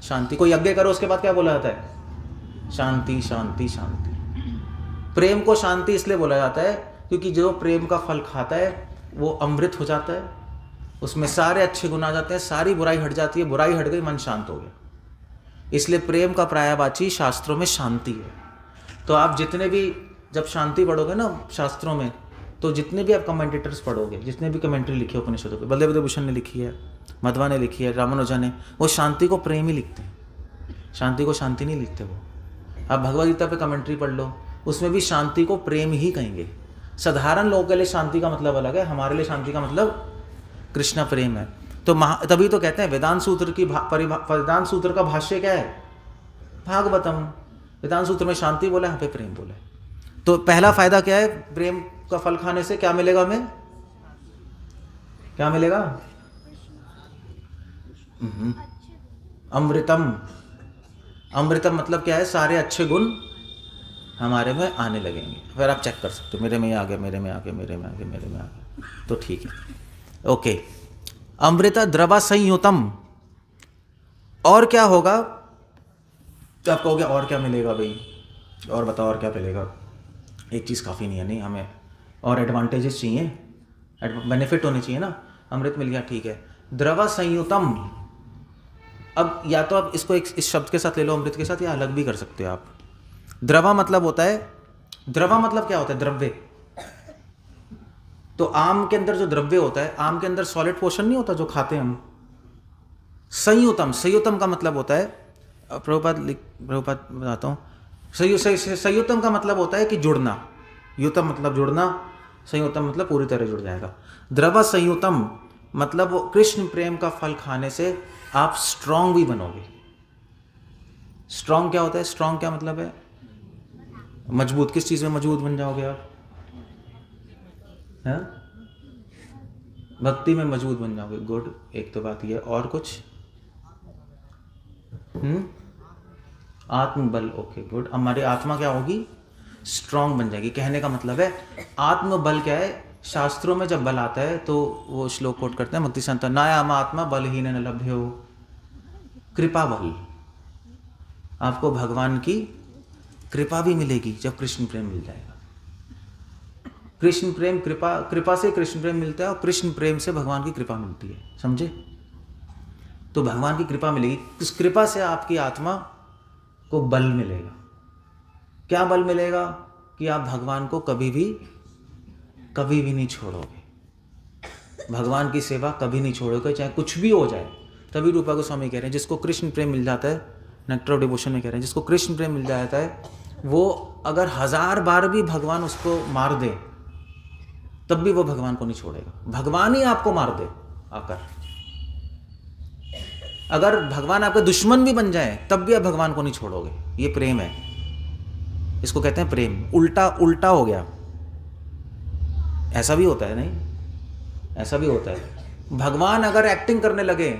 [SPEAKER 1] शांति। कोई यज्ञ करो उसके बाद क्या बोला जाता है, शांति शांति शांति। प्रेम को शांति इसलिए बोला जाता है क्योंकि जो प्रेम का फल खाता है वो अमृत हो जाता है, उसमें सारे अच्छे गुण आ जाते हैं, सारी बुराई हट जाती है, बुराई हट गई, मन शांत हो गया। इसलिए प्रेम का पर्यायवाची शास्त्रों में शांति है। तो आप जितने भी जब शांति पढ़ोगे ना शास्त्रों में, तो जितने भी आप कमेंटेटर्स पढ़ोगे, जितने भी कमेंट्री लिखी है उपनिषदों पे, बलदेव भूषण ने लिखी है, मध्वा ने लिखी है, रामानुजा ने, वो शांति को प्रेम ही लिखते हैं। शांति को शांति नहीं लिखते वो। आप भगवद गीता पे कमेंट्री पढ़ लो, उसमें भी शांति को प्रेम ही कहेंगे। साधारण लोगों के लिए शांति का मतलब अलग है, हमारे लिए शांति का मतलब कृष्ण प्रेम है। तो तभी तो कहते हैं वेदांत सूत्र की वेदांत सूत्र का भाष्य क्या है? भागवतम। वेदांत सूत्र में शांति बोला, यहाँ पे प्रेम बोला है। तो पहला फायदा क्या है? प्रेम का फल खाने से क्या मिलेगा हमें? क्या मिलेगा? अमृतम। अमृतम मतलब क्या है? सारे अच्छे गुण हमारे में आने लगेंगे। फिर आप चेक कर सकते हो, मेरे में आ गया, मेरे में आ गया, मेरे में आ गया, मेरे में आ गया, तो ठीक है। ओके, अमृत द्रवा संयुतम। और क्या होगा? तो आप कहोगे और क्या मिलेगा भाई, और बताओ और क्या मिलेगा? एक चीज़ काफ़ी नहीं है, नहीं, हमें और एडवांटेजेस चाहिए, बेनिफिट होने चाहिए ना। अमृत मिल गया, ठीक है। द्रवा संयुतम, अब या तो आप इसको इस शब्द के साथ ले लो, अमृत के साथ, या अलग भी कर सकते हो आप। द्रवा मतलब होता है, द्रवा मतलब क्या होता है? द्रव्य। तो आम के अंदर जो द्रव्य होता है, आम के अंदर सॉलिड पोर्शन नहीं होता जो खाते हैं हम। संयुतम, संयुतम का मतलब होता है, प्रभुपाद बताता हूँ, संयुतम का मतलब होता है कि जुड़ना। युतम मतलब जुड़ना, संयुतम मतलब पूरी तरह जुड़ जाएगा। द्रवा संयुतम मतलब वो कृष्ण प्रेम का फल खाने से आप स्ट्रांग भी बनोगे। स्ट्रांग क्या होता है? स्ट्रांग क्या मतलब है? मजबूत। किस चीज़ में मजबूत बन जाओगे आप? हैं? भक्ति में मजबूत बन जाओगे। गुड, एक तो बात ये। और कुछ? आत्मबल। Okay, good. हमारी आत्मा क्या होगी? स्ट्रांग बन जाएगी। कहने का मतलब है आत्मबल क्या है? शास्त्रों में जब बल आता है तो वो श्लोक कोट करते हैं मुक्ति संत, नायाम आत्मा बलहीन न लभ्यो। कृपा बल, आपको भगवान की कृपा भी मिलेगी जब कृष्ण प्रेम मिल जाएगा। कृष्ण प्रेम, कृपा से कृष्ण प्रेम मिलता है, और कृष्ण प्रेम से भगवान की कृपा मिलती है, समझे? तो भगवान की कृपा मिलेगी, उस कृपा से आपकी आत्मा को बल मिलेगा। क्या बल मिलेगा? कि आप भगवान को कभी भी नहीं छोड़ोगे, भगवान की सेवा कभी नहीं छोड़ोगे, चाहे कुछ भी हो जाए। तभी रूपा गोस्वामी कह रहे हैं जिसको कृष्ण प्रेम मिल जाता है, नेक्टर ऑफ डिवोशन में कह रहे हैं, जिसको कृष्ण प्रेम मिल जाता है, वो अगर 1000 बार भी भगवान उसको मार दे तब भी वो भगवान को नहीं छोड़ेगा। भगवान ही आपको मार दे आकर, अगर भगवान आपके दुश्मन भी बन जाए तब भी आप भगवान को नहीं छोड़ोगे। ये प्रेम है, इसको कहते हैं प्रेम। उल्टा हो गया। ऐसा भी होता है, नहीं, ऐसा भी होता है। भगवान अगर एक्टिंग करने लगे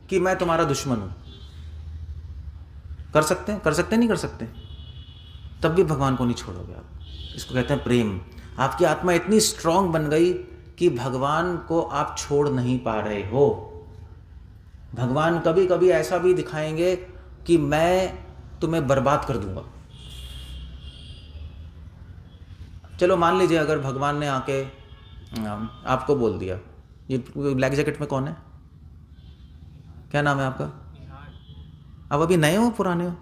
[SPEAKER 1] कि मैं तुम्हारा दुश्मन हूं, कर सकते हैं, नहीं कर सकते, तब भी भगवान को नहीं छोड़ोगे आप। इसको कहते हैं प्रेम। आपकी आत्मा इतनी स्ट्रांग बन गई कि भगवान को आप छोड़ नहीं पा रहे हो। भगवान कभी कभी ऐसा भी दिखाएंगे कि मैं तुम्हें बर्बाद कर दूंगा। चलो मान लीजिए अगर भगवान ने आके आपको बोल दिया, ये ब्लैक जैकेट में कौन है, क्या नाम है आपका? आप अभी नए हो पुराने हो?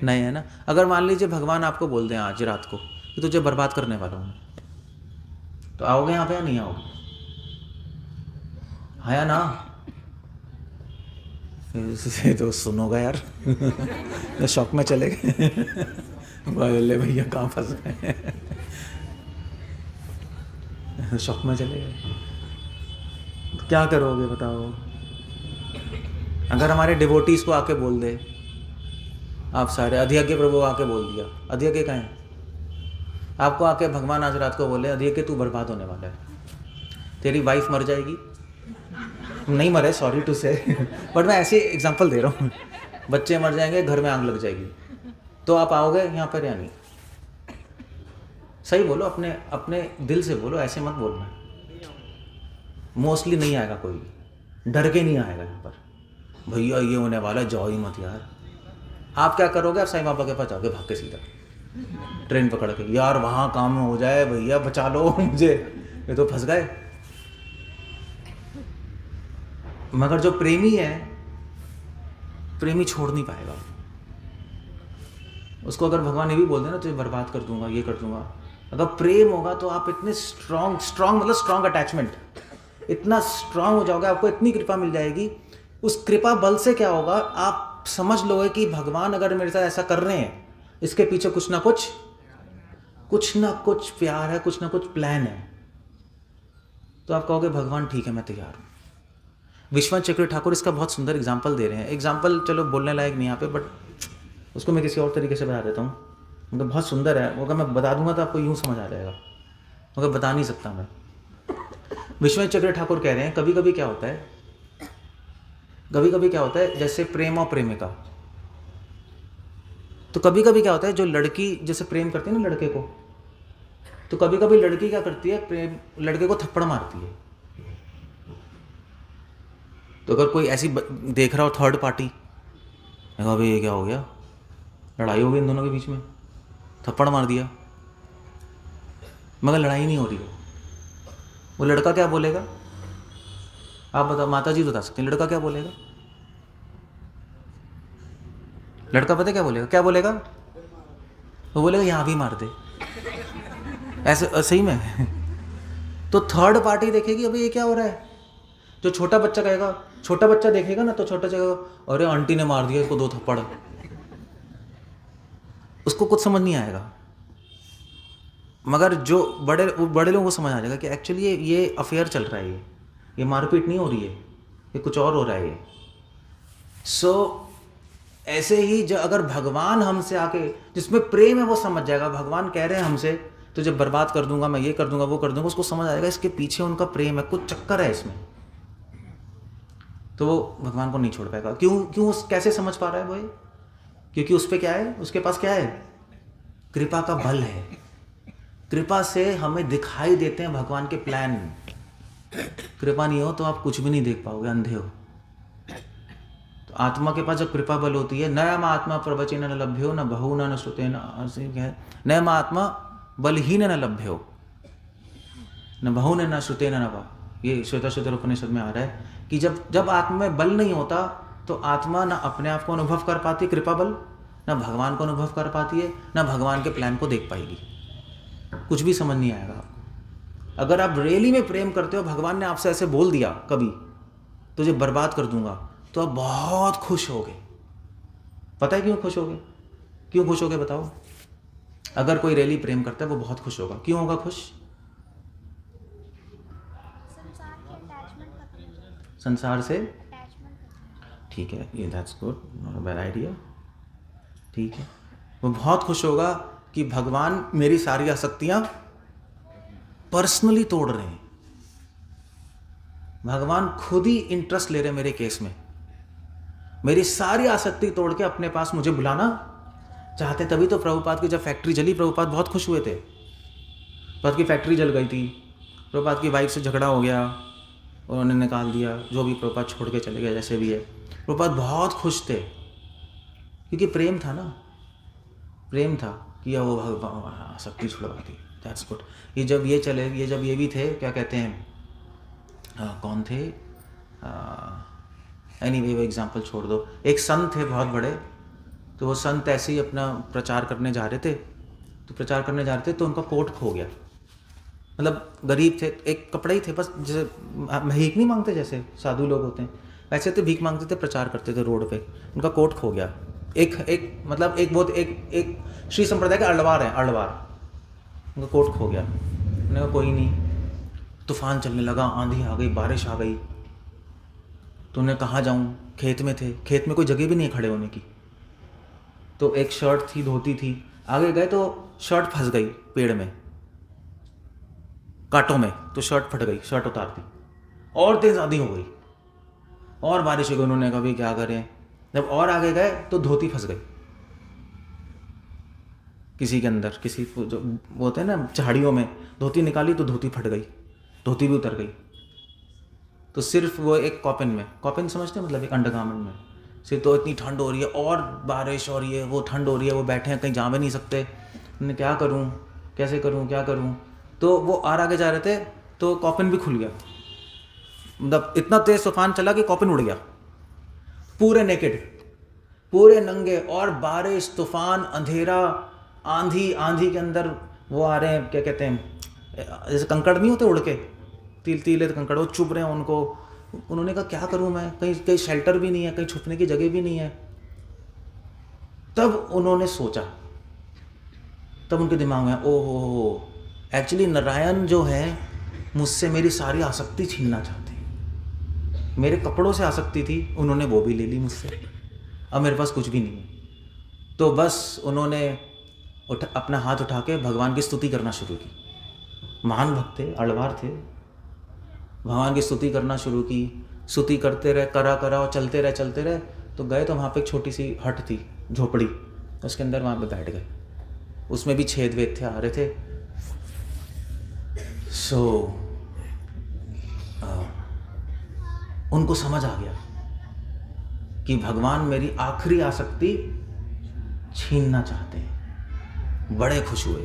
[SPEAKER 1] नए है ना। अगर मान लीजिए भगवान आपको बोल दें आज रात को कि तुझे बर्बाद करने वाला हूँ, तो आओगे यहाँ पे या नहीं आओगे? हाँ या ना? फिर तो सुनोगा यार। शौक में चले गए। बोले भैया कहाँ फंस गए। शौक में चले गए, तो क्या करोगे बताओ? अगर हमारे डिवोटीज को आके बोल दे, आप सारे अधियज्ञ प्रभु आके बोल दिया, अधियज्ञ कहाँ है? आपको आके भगवान आज रात को बोले अधियज्ञ तू बर्बाद होने वाला है, तेरी वाइफ मर जाएगी। नहीं मरे, सॉरी टू से, बट मैं ऐसे एग्जांपल दे रहा हूँ। बच्चे मर जाएंगे, घर में आग लग जाएगी, तो आप आओगे यहाँ पर या नहीं? सही बोलो, अपने दिल से बोलो, ऐसे मत बोलना। मोस्टली नहीं आएगा कोई, डर के नहीं आएगा यहाँ पर, भैया ये होने वाला, जाओ ही मत यार। आप क्या करोगे? आप साईं बाबा के पास जाओगे भाग के सीधा, ट्रेन पकड़ के, यार वहाँ काम हो जाए भैया, बचा लो मुझे, ये तो फंस गए। मगर जो प्रेमी है, प्रेमी छोड़ नहीं पाएगा उसको। अगर भगवान ये भी बोल दे ना तुझे बर्बाद कर दूंगा, ये कर दूंगा, अगर प्रेम होगा तो आप इतने स्ट्रांग मतलब स्ट्रांग अटैचमेंट, इतना स्ट्रांग हो जाओगे, आपको इतनी कृपा मिल जाएगी। उस कृपा बल से क्या होगा, आप समझ लो कि भगवान अगर मेरे साथ ऐसा कर रहे हैं, इसके पीछे कुछ ना कुछ प्यार है, कुछ ना कुछ प्लान है। तो आप कहोगे भगवान ठीक है, मैं तैयार हूँ। विश्वनाथ चक्रवर्ती ठाकुर इसका बहुत सुंदर एग्जाम्पल दे रहे हैं। एग्जाम्पल चलो बोलने लायक नहीं यहाँ पे, बट उसको मैं किसी और तरीके से बता देता हूँ। मतलब बहुत सुंदर है, अगर मैं बता दूंगा तो आपको यूँ समझ आ जाएगा, मगर बता नहीं सकता मैं। विश्वनाथ चक्रवर्ती ठाकुर कह रहे हैं कभी कभी क्या होता है, जैसे प्रेम और प्रेमिका। तो कभी कभी क्या होता है, जो लड़की जैसे प्रेम करती है ना लड़के को, तो कभी कभी लड़की क्या करती है, लड़के को थप्पड़ मारती है। तो अगर कोई ऐसी देख रहा हो थर्ड पार्टी, भाई ये क्या हो गया, लड़ाई हो गई इन दोनों के बीच में, थप्पड़ मार दिया, मगर लड़ाई नहीं हो रही है, वो लड़का क्या बोलेगा? आप बताओ, माता जी बता सकते हैं लड़का क्या बोलेगा? लड़का पता क्या बोलेगा? वो बोलेगा यहाँ भी मार दे, ऐसे सही में। तो थर्ड पार्टी देखेगी अभी ये क्या हो रहा है। जो छोटा बच्चा देखेगा ना, तो छोटा कहेगा अरे आंटी ने मार दिया इसको 2 थप्पड़, उसको कुछ समझ नहीं आएगा। मगर जो बड़े लोगों को समझ आ जाएगा कि एक्चुअली ये अफेयर चल रहा है, ये मारपीट नहीं हो रही है, ये कुछ और हो रहा है ये। ऐसे ही जो अगर भगवान हमसे आके, जिसमें प्रेम है वो समझ जाएगा, भगवान कह रहे हैं हमसे तुझे बर्बाद कर दूंगा, मैं ये कर दूंगा, वो कर दूंगा, उसको समझ आएगा इसके पीछे उनका प्रेम है, कुछ चक्कर है इसमें। तो वो भगवान को नहीं छोड़ पाएगा। क्यों कैसे समझ पा रहा है वो ये? क्योंकि उस पे क्या है, उसके पास क्या है, कृपा का बल है। कृपा से हमें दिखाई देते हैं भगवान के प्लान। कृपा नहीं हो तो आप कुछ भी नहीं देख पाओगे, अंधे हो। तो आत्मा के पास जब कृपा बल होती है, नयम आत्मा प्रवचन न लभ्यो न बहु न श्रुते नयम आत्मा बलहीन न लभ्यो न बहु न श्रुते न वा। ये श्वेताश्वतर उपनिषद में आ रहा है कि जब आत्मा में बल नहीं होता तो आत्मा ना अपने आप को अनुभव कर पाती कृपा बल, ना भगवान को अनुभव कर पाती है, ना भगवान के प्लान को देख पाएगी। कुछ भी समझ नहीं आएगा आपको। अगर आप रियली में प्रेम करते हो, भगवान ने आपसे ऐसे बोल दिया कभी तुझे बर्बाद कर दूंगा, तो आप बहुत खुश होगे। पता है क्यों खुश होगे बताओ? अगर कोई रियली प्रेम करता है वो बहुत खुश होगा। क्यों होगा खुश? संसार से ठीक है, ये that's good, not a bad idea. ठीक है, वो बहुत खुश होगा कि भगवान मेरी सारी आसक्तियां पर्सनली तोड़ रहे हैं। भगवान खुद ही इंटरेस्ट ले रहे हैं मेरे केस में, मेरी सारी आसक्ति तोड़ के अपने पास मुझे बुलाना चाहते। तभी तो प्रभुपाद की जब फैक्ट्री जली, प्रभुपाद बहुत खुश हुए थे। प्रभुपाद की फैक्ट्री जल गई थी, प्रभुपाद की वाइफ से झगड़ा हो गया, उन्होंने निकाल दिया, जो भी प्रभुपाद छोड़ के चले गए जैसे भी है। प्रभुपाद बहुत खुश थे क्योंकि प्रेम था ना, प्रेम था कि वो भगवान आसक्ति छुड़वा दी। That's good. जब ये भी थे, क्या कहते हैं, कौन थे, एनीवे वो एग्जाम्पल छोड़ दो। एक संत थे बहुत बड़े, तो वो संत ऐसे ही अपना प्रचार करने जा रहे थे, तो उनका कोट खो गया। मतलब गरीब थे, एक कपड़े ही थे बस, जैसे भीख नहीं मांगते जैसे साधु लोग होते हैं, वैसे तो भीख मांगते थे, प्रचार करते थे रोड पे। उनका कोट खो गया। एक श्री संप्रदाय के अल्वार हैं, उनका कोट खो गया। उन्होंने कहा कोई नहीं, तूफान चलने लगा, आंधी आ गई, बारिश आ गई, तो उन्हें कहाँ जाऊँ, खेत में थे, खेत में कोई जगह भी नहीं है खड़े होने की। तो एक शर्ट थी, धोती थी, आगे गए तो शर्ट फंस गई पेड़ में, कांटों में, तो शर्ट फट गई, शर्ट उतार दी, और तेज आंधी हो गई और बारिश हो गई। उन्होंने कहा भाई क्या करें, जब और आगे गए तो धोती फंस गई किसी के अंदर, किसी जो वो होते हैं ना झाड़ियों में, धोती निकाली तो धोती फट गई, धोती भी उतर गई। तो सिर्फ वो एक कॉपिन समझते हैं, मतलब एक अंडरगारमेंट में, सिर्फ तो इतनी ठंड हो रही है और बारिश हो रही है, वो ठंड हो रही है, वो बैठे हैं, कहीं जा भी नहीं सकते। उन्होंने क्या करूं, कैसे करूं, क्या करूं। तो वो और आगे जा रहे थे तो कॉपिन भी खुल गया, मतलब इतना तेज तूफान चला कि कॉपिन उड़ गया। पूरे नेकेड, पूरे नंगे, और बारिश, तूफान, अंधेरा, आंधी के अंदर वो आ रहे हैं, क्या कहते हैं, जैसे कंकड़ नहीं होते उड़ के, तीले कंकड़, वो चुभ रहे हैं उनको। उन्होंने कहा क्या करूं मैं, कहीं शेल्टर भी नहीं है, कहीं छुपने की जगह भी नहीं है। तब उन्होंने सोचा, तब उनके दिमाग में ओहो, एक्चुअली नारायण जो है मुझसे मेरी सारी आसक्ति छीनना चाहते हैं। मेरे कपड़ों से आसक्ति थी, उन्होंने वो भी ले ली मुझसे, अब मेरे पास कुछ भी नहीं है। तो बस उन्होंने अपना हाथ उठा के भगवान की स्तुति करना शुरू की। महान भक्त थे, अड़वार थे, भगवान की स्तुति करना शुरू की। स्तुति करते रहे, करा और चलते रहे। तो गए तो वहाँ पे एक छोटी सी हट थी, झोपड़ी, उसके अंदर वहाँ पे बैठ गए। उसमें भी छेद वेद थे, आ रहे थे। उनको समझ आ गया कि भगवान मेरी आखिरी आसक्ति छीनना चाहते हैं। बड़े खुश हुए।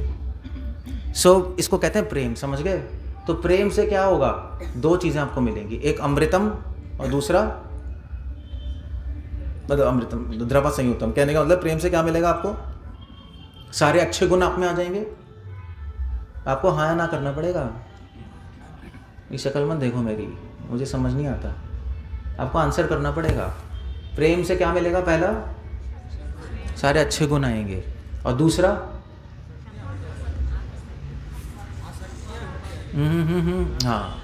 [SPEAKER 1] इसको कहते हैं प्रेम, समझ गए? तो प्रेम से क्या होगा? दो चीजें आपको मिलेंगी, एक अमृतम और दूसरा मतलब अमृतम द्रवा संयुक्तम। कहने का मतलब प्रेम से क्या मिलेगा आपको? सारे अच्छे गुण आप में आ जाएंगे, आपको हाँ या ना करना पड़ेगा। ये शक्ल मत देखो मेरी, मुझे समझ नहीं आता, आपको आंसर करना पड़ेगा। प्रेम से क्या मिलेगा? पहला, सारे अच्छे गुण आएंगे, और दूसरा हाँ,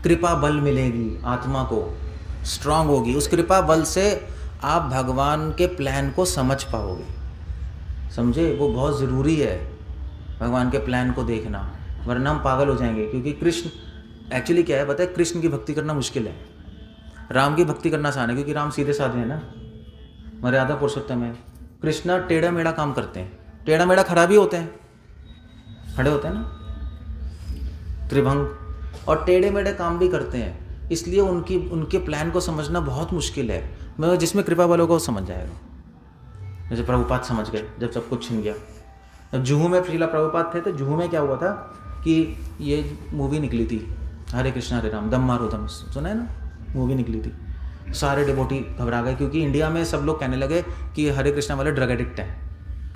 [SPEAKER 1] कृपा बल मिलेगी, आत्मा को स्ट्रांग होगी। उस कृपा बल से आप भगवान के प्लान को समझ पाओगे। समझे? वो बहुत ज़रूरी है भगवान के प्लान को देखना, वरना हम पागल हो जाएंगे। क्योंकि कृष्ण एक्चुअली क्या है पता है? कृष्ण की भक्ति करना मुश्किल है, राम की भक्ति करना आसान है, क्योंकि राम सीधे साधे हैं ना, मर्यादा पुरुषोत्तम है। कृष्णा टेढ़ा मेढ़ा काम करते हैं, टेढ़ा मेढ़ा खराब ही होते हैं, खड़े होते हैं ना, त्रिभंग, और टेढ़े मेढ़े काम भी करते हैं। इसलिए उनके प्लान को समझना बहुत मुश्किल है। मैं जिसमें कृपा वालों को समझ जाएगा, जैसे प्रभुपाद समझ गए जब सब कुछ छिन गया। जब जुहू में श्रीला प्रभुपाद थे, तो जुहू में क्या हुआ था कि ये मूवी निकली थी हरे कृष्णा हरे राम, दम मारो दम, सुना है ना? मूवी निकली थी, सारे डिवोटी घबरा गए, क्योंकि इंडिया में सब लोग कहने लगे कि हरे कृष्णा वाले ड्रग एडिक्ट हैं।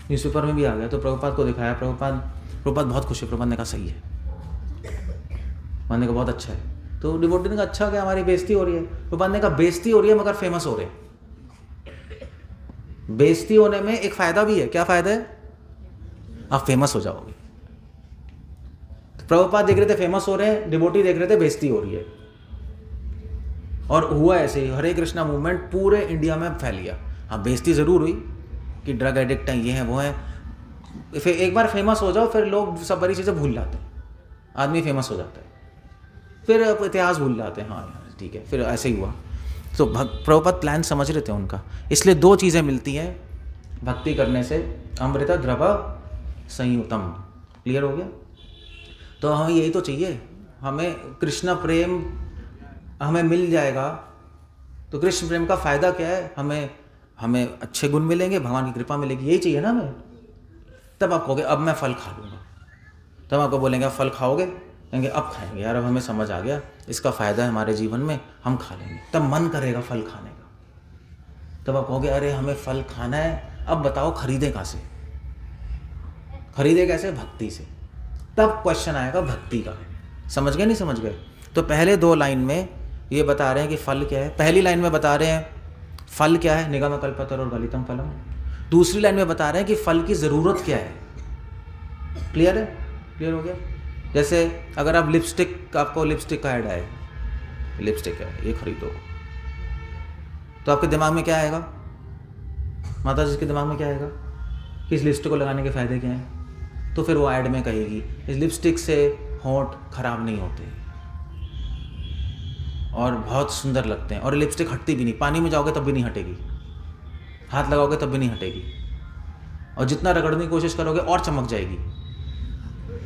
[SPEAKER 1] न्यूज़पेपर में भी आ गया, तो प्रभुपाद को दिखाया। प्रभुपाद बहुत खुश है। प्रभुपाद ने कहा सही है, मैंने कहा बहुत अच्छा है। तो डिवोटी ने कहा अच्छा क्या, हमारी बेइज्जती हो रही है? प्रभुपाद ने कहा बेइज्जती हो रही है मगर फेमस हो रहे हैं। बेइज्जती होने में एक फायदा भी है। क्या फायदा है? आप फेमस हो जाओगे। तो प्रभुपाद देख रहे थे फेमस हो रहे हैं, डिवोटी देख रहे थे बेइज्जती हो रही है, और हुआ ऐसे ही। हरे कृष्णा मूवमेंट पूरे इंडिया में फैल गया। हाँ, बेइज्जती ज़रूर हुई कि ड्रग एडिक्ट हैं, ये हैं वो हैं। फिर एक बार फेमस हो जाओ, फिर लोग सब बड़ी चीज़ें भूल जाते हैं। आदमी फेमस हो जाता है, फिर इतिहास भूल जाते हैं। हाँ यार ठीक है, फिर ऐसे ही हुआ। तो प्रभुपाद प्लान समझ रहे थे उनका। इसलिए दो चीज़ें मिलती हैं भक्ति करने से, अमृता द्रवा संयुतम। क्लियर हो गया? तो हमें यही तो चाहिए, हमें कृष्ण प्रेम हमें मिल जाएगा। तो कृष्ण प्रेम का फ़ायदा क्या है? हमें अच्छे गुण मिलेंगे, भगवान की कृपा मिलेगी, यही चाहिए ना हमें। तब आप कहोगे अब मैं फल खा लूँगा। तब आपको बोलेंगे आप फल खाओगे? कहेंगे अब खाएंगे यार, अब हमें समझ आ गया इसका फ़ायदा है हमारे जीवन में, हम खा लेंगे। तब मन करेगा फल खाने का। तब आप कहोगे अरे हमें फल खाना है, अब बताओ खरीदें कहाँ से? खरीदे कैसे? भक्ति से। तब क्वेश्चन आएगा भक्ति का। समझ गए नहीं समझ गए? तो पहले दो लाइन में ये बता रहे हैं कि फल क्या है। पहली लाइन में बता रहे हैं फल क्या है, निगम कल्पतर और गलितम फलम। दूसरी लाइन में बता रहे हैं कि फल की ज़रूरत क्या है। क्लियर है? क्लियर हो गया? जैसे अगर आप लिपस्टिक, आपको लिपस्टिक का ऐड आए, लिपस्टिक है ये खरीदो, तो आपके दिमाग में क्या आएगा? माता जी के दिमाग में क्या आएगा कि इस लिपस्टिक को लगाने के फ़ायदे क्या हैं? तो फिर वो ऐड में कहेगी इस लिपस्टिक से होंठ खराब नहीं होते और बहुत सुंदर लगते हैं, और लिपस्टिक हटती भी नहीं, पानी में जाओगे तब भी नहीं हटेगी, हाथ लगाओगे तब भी नहीं हटेगी, और जितना रगड़ने की कोशिश करोगे और चमक जाएगी।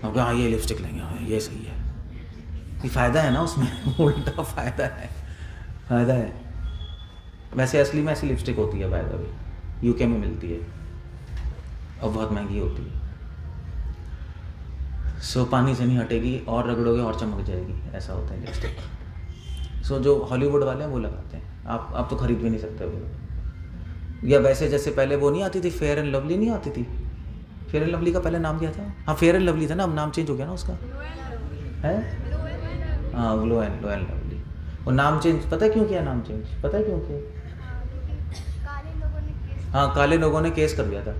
[SPEAKER 1] अब हाँ ये लिपस्टिक लेंगे, हाँ ये सही है, ये फ़ायदा है ना उसमें। उल्टा फ़ायदा है, फ़ायदा है। वैसे असली में ऐसी लिपस्टिक होती है, बाय द वे, यूके में मिलती है और बहुत महंगी होती है। सो पानी से नहीं हटेगी और रगड़ोगे और चमक जाएगी, ऐसा होता है लिपस्टिक। सो जो हॉलीवुड वाले हैं वो लगाते हैं, आप तो खरीद भी नहीं सकते वो। या वैसे जैसे पहले वो नहीं आती थी, फेयर एंड लवली नहीं आती थी? फेयर एंड लवली का पहले नाम क्या था? हाँ फेयर एंड लवली था ना, अब नाम चेंज हो गया ना उसका, है? हाँ ग्लो एंड लवली। वो नाम चेंज पता है क्यों किया? नाम चेंज पता है क्यों किया? हाँ, काले लोगों ने केस कर दिया था,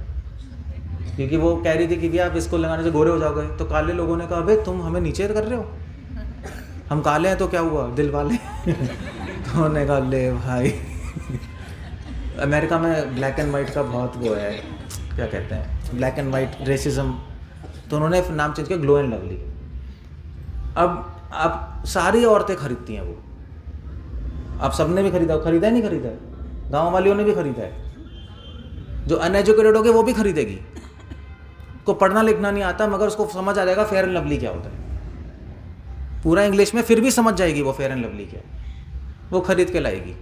[SPEAKER 1] क्योंकि वो कह रही थी कि भैया आप इसको लगाने से गोरे हो जाओगे। तो काले लोगों ने कहा, अबे तुम हमें नीचे कर रहे हो, हम काले हैं तो क्या हुआ, दिल वाले। तो उन्होंने कहा ले भाई। अमेरिका में ब्लैक एंड वाइट का बहुत वो है, क्या कहते हैं, ब्लैक एंड वाइट रेसिज्म, तो उन्होंने नाम चेंज किया ग्लो एंड लवली। अब सारी औरतें खरीदती हैं वो, अब सबने भी खरीदा है, नहीं खरीदा है, गाँव वालियों ने भी खरीदा है, जो अनएजुकेटेड होगी वो भी खरीदेगी, को पढ़ना लिखना नहीं आता मगर उसको समझ आ जाएगा फेयर एंड लवली क्या होता है, पूरा इंग्लिश में फिर भी समझ जाएगी वो फेयर एंड लवली क्या है, वो खरीद के लाएगी।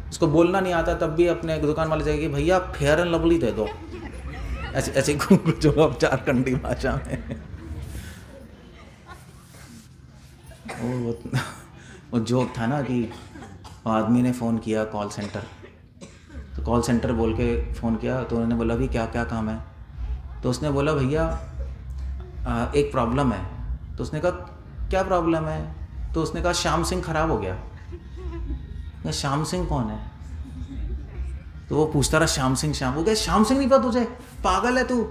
[SPEAKER 1] उसको बोलना नहीं आता तब भी अपने दुकान वाले जाएगी, भैया फेयर एंड लवली दे दो, ऐसे ऐसे जो अब झारखंडी भाषा में। वो जोक था ना कि आदमी ने फ़ोन किया कॉल सेंटर, तो कॉल सेंटर बोल के फ़ोन किया, तो उन्होंने बोला भी क्या क्या काम है, तो उसने बोला भैया एक प्रॉब्लम है। तो उसने कहा क्या प्रॉब्लम है, तो उसने कहा श्याम सिंह ख़राब हो गया। श्याम सिंह कौन है, तो वो पूछता रहा श्याम सिंह, श्याम हो गया, श्याम सिंह नहीं पता तुझे, पागल है तू।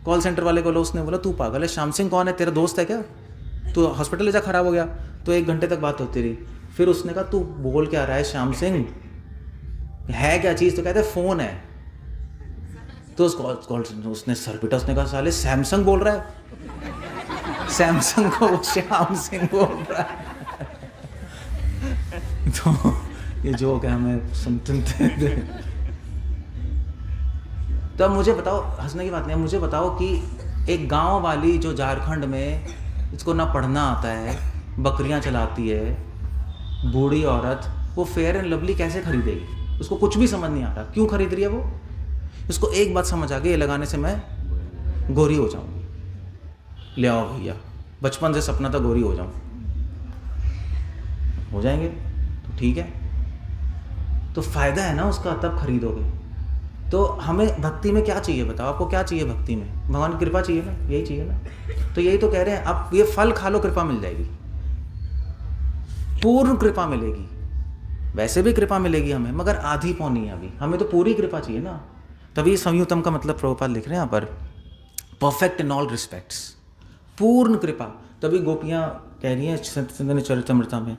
[SPEAKER 1] कॉल सेंटर वाले को लो, उसने बोला तू पागल है, श्याम सिंह कौन है, तेरा दोस्त है क्या, तू हॉस्पिटल ले जा, ख़राब हो गया। तो 1 घंटे तक बात होती रही, फिर उसने कहा तू बोल क्या रहा है श्याम सिंह, है क्या चीज़, तो कहते फ़ोन है। तो उसने सर पिटा, उसने कहा साले सैमसंग बोल रहा है, सैमसंग को वो श्याम सिंह बोल रहा है। तो ये जोक है, हमें सुनते थे। तो अब मुझे बताओ, हंसने की बात नहीं है, मुझे बताओ कि एक गांव वाली जो झारखंड में, इसको ना पढ़ना आता है, बकरियां चलाती है, बूढ़ी औरत, वो फेयर एंड लवली कैसे खरीदेगी, उसको कुछ भी समझ नहीं आता क्यों खरीद रही है वो। उसको एक बात समझ आ गई, ये लगाने से मैं गोरी हो जाऊंगी, ले आओ भैया, बचपन से सपना था गोरी हो जाऊं, हो जाएंगे तो ठीक है, तो फ़ायदा है ना उसका, तब खरीदोगे। तो हमें भक्ति में क्या चाहिए बताओ, आपको क्या चाहिए भक्ति में, भगवान की कृपा चाहिए ना, यही चाहिए ना। तो यही तो कह रहे हैं, आप ये फल खा लो, कृपा मिल जाएगी, पूर्ण कृपा मिलेगी। वैसे भी कृपा मिलेगी हमें, मगर आधी पौनी है अभी, हमें तो पूरी कृपा चाहिए ना। तभी संयुतम का मतलब प्रभुपाद लिख रहे हैं यहाँ पर, परफेक्ट इन ऑल रिस्पेक्ट्स, पूर्ण कृपा। तभी गोपियाँ कह रही हैं चैतन्य चरितमृता में,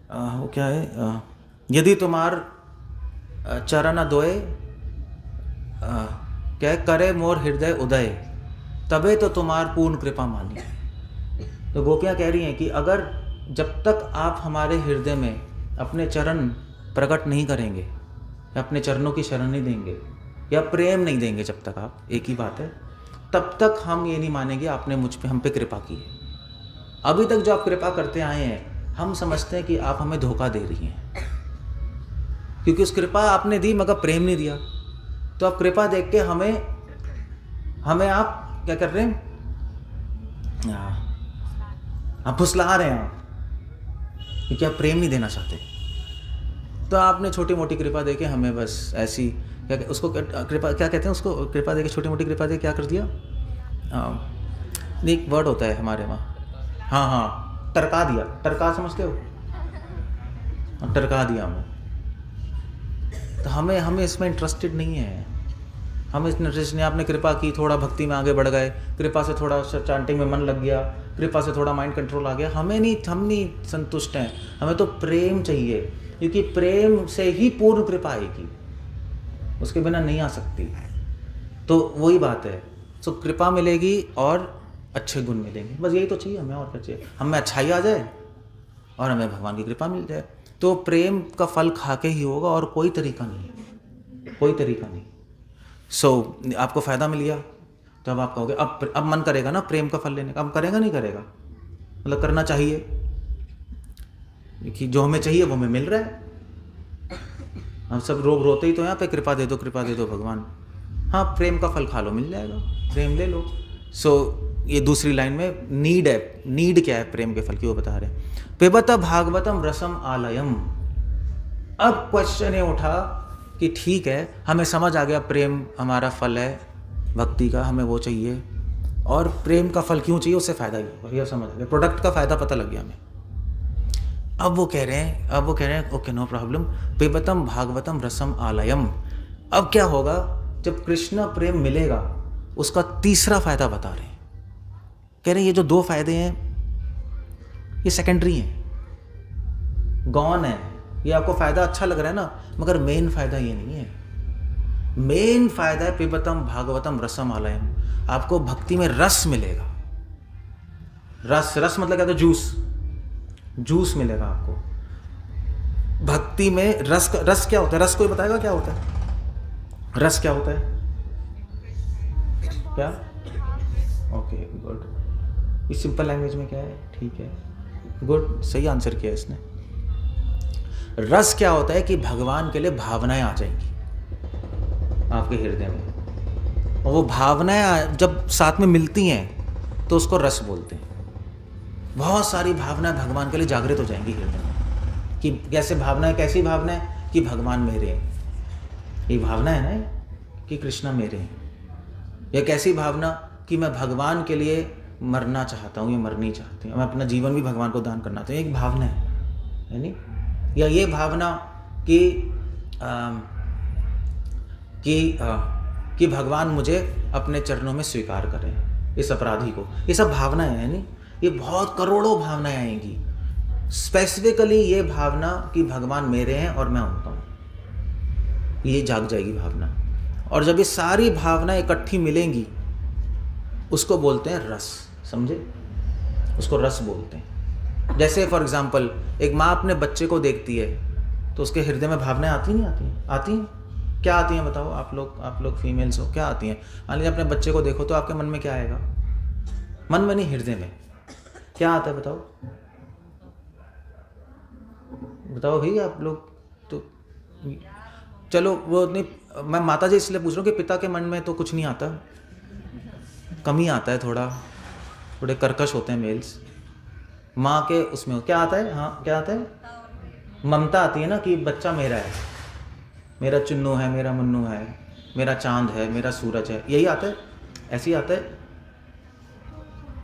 [SPEAKER 1] वो क्या है, यदि तुम्हार चरण दोए क्या करे मोर हृदय उदय, तबे तो तुम्हार पूर्ण कृपा मानी। तो गोपियाँ कह रही हैं कि अगर जब तक आप हमारे हृदय में अपने चरण प्रकट नहीं करेंगे, या अपने चरणों की शरण नहीं देंगे, या प्रेम नहीं देंगे, जब तक आप, एक ही बात है, तब तक हम ये नहीं मानेंगे आपने मुझ पे, हम पे कृपा की है। अभी तक जो आप कृपा करते आए हैं, हम समझते हैं कि आप हमें धोखा दे रही हैं, क्योंकि उस कृपा आपने दी मगर प्रेम नहीं दिया। तो आप कृपा देख के हमें आप क्या कर रहे हैं, आप फुसला रहे हैं, क्योंकि आप प्रेम नहीं देना चाहते। तो आपने छोटी मोटी कृपा देके हमें बस ऐसी, क्या उसको कृपा क्या कहते हैं, उसको कृपा देके, छोटी मोटी कृपा देके क्या कर दिया, एक वर्ड होता है हमारे वहाँ, हाँ, टरका दिया, टरका समझते हो, टरका दिया हमें। तो हमें इसमें इंटरेस्टेड नहीं है, हम इसमें इंटरेस्ट नहीं। आपने कृपा की, थोड़ा भक्ति में आगे बढ़ गए, कृपा से थोड़ा चांटिंग में मन लग गया, कृपा से थोड़ा माइंड कंट्रोल आ गया, हम नहीं संतुष्ट हैं। हमें तो प्रेम चाहिए, क्योंकि प्रेम से ही पूर्ण कृपा आएगी, उसके बिना नहीं आ सकती। तो वही बात है, तो कृपा मिलेगी और अच्छे गुण मिलेंगे, बस यही तो चाहिए हमें, और क्या चाहिए। हमें अच्छाई आ जाए और हमें भगवान की कृपा मिल जाए, तो प्रेम का फल खा के ही होगा, और कोई तरीका नहीं, कोई तरीका नहीं। आपको फ़ायदा मिल गया, तो अब आप कहोगे अब मन करेगा ना प्रेम का फल लेने का, अब करेगा नहीं करेगा, मतलब करना चाहिए, कि जो हमें चाहिए वो हमें मिल रहा है। हम सब रोग रोते ही तो यहाँ पे कृपा दे दो भगवान, हाँ प्रेम का फल खा लो, मिल जाएगा, प्रेम ले लो। ये दूसरी लाइन में नीड है, नीड क्या है प्रेम के फल की, वो बता रहे हैं। पिबत भागवतम रसम आलयम। अब क्वेश्चन ये उठा कि ठीक है, हमें समझ आ गया प्रेम हमारा फल है भक्ति का, हमें वो चाहिए, और प्रेम का फल क्यों चाहिए, उससे फ़ायदा ही होगा, यह समझ आ गया, प्रोडक्ट का फ़ायदा पता लग गया हमें। अब वो कह रहे हैं ओके नो प्रॉब्लम, पिबतम भागवतम रसम आलयम, अब क्या होगा, जब कृष्ण प्रेम मिलेगा, उसका तीसरा फायदा बता रहे हैं। कह रहे हैं ये जो 2 फायदे हैं ये सेकेंडरी हैं, गौन है। ये आपको फायदा अच्छा लग रहा है ना, मगर मेन फायदा ये नहीं है। मेन फायदा है पिबतम भागवतम रसम आलयम, आपको भक्ति में रस मिलेगा। रस, रस मतलब क्या होता है? जूस, जूस मिलेगा आपको भक्ति में। रस, रस क्या होता है? रस कोई बताएगा क्या होता है? रस क्या होता है? क्या? Okay good. इस सिंपल लैंग्वेज में क्या है? ठीक है, गुड, सही आंसर किया इसने। रस क्या होता है कि भगवान के लिए भावनाएं आ जाएंगी आपके हृदय में, और वो भावनाएं जब साथ में मिलती हैं तो उसको रस बोलते हैं। बहुत सारी भावनाएं भगवान के लिए जागृत हो जाएंगी हृदय में। कि कैसे भावनाएं, कैसी भावनाएं? कि भगवान मेरे हैं, ये भावना है ना कि कृष्णा मेरे हैं। या कैसी भावना? कि मैं भगवान के लिए मरना चाहता हूँ या मरनी चाहती हूँ, मैं अपना जीवन भी भगवान को दान करना चाहता हूँ, एक भावना है नहीं? या ये भावना कि भगवान मुझे अपने चरणों में स्वीकार करें, इस अपराधी को। ये सब भावनाएं हैं नहीं? ये बहुत करोड़ों भावनाएं आएंगी। स्पेसिफिकली ये भावना कि भगवान मेरे हैं और मैं उनका हूँ, ये जाग जाएगी भावना। और जब ये सारी भावनाएं इकट्ठी मिलेंगी, उसको बोलते हैं रस। समझे? उसको रस बोलते हैं। जैसे फॉर एग्जाम्पल, एक माँ अपने बच्चे को देखती है तो उसके हृदय में भावनाएं आती नहीं आती हैं? आती हैं। क्या आती हैं बताओ? आप लोग फीमेल्स हो, क्या आती हैं? मान लीजिए अपने बच्चे को देखो तो आपके मन में क्या आएगा? मन में नहीं, हृदय में क्या आता है बताओ? बताओ भाई आप लोग तो। चलो वो नहीं, मैं माता जी इसलिए पूछ रहा हूँ कि पिता के मन में तो कुछ नहीं आता, कमी आता है, थोड़े कर्कश होते हैं मेल्स। माँ के उसमें क्या आता है? हाँ क्या आता है? ममता आती है ना, कि बच्चा मेरा है, मेरा चुन्नू है, मेरा मुन्नू है, मेरा चांद है, मेरा सूरज है, यही आता है, ऐसे ही आता है।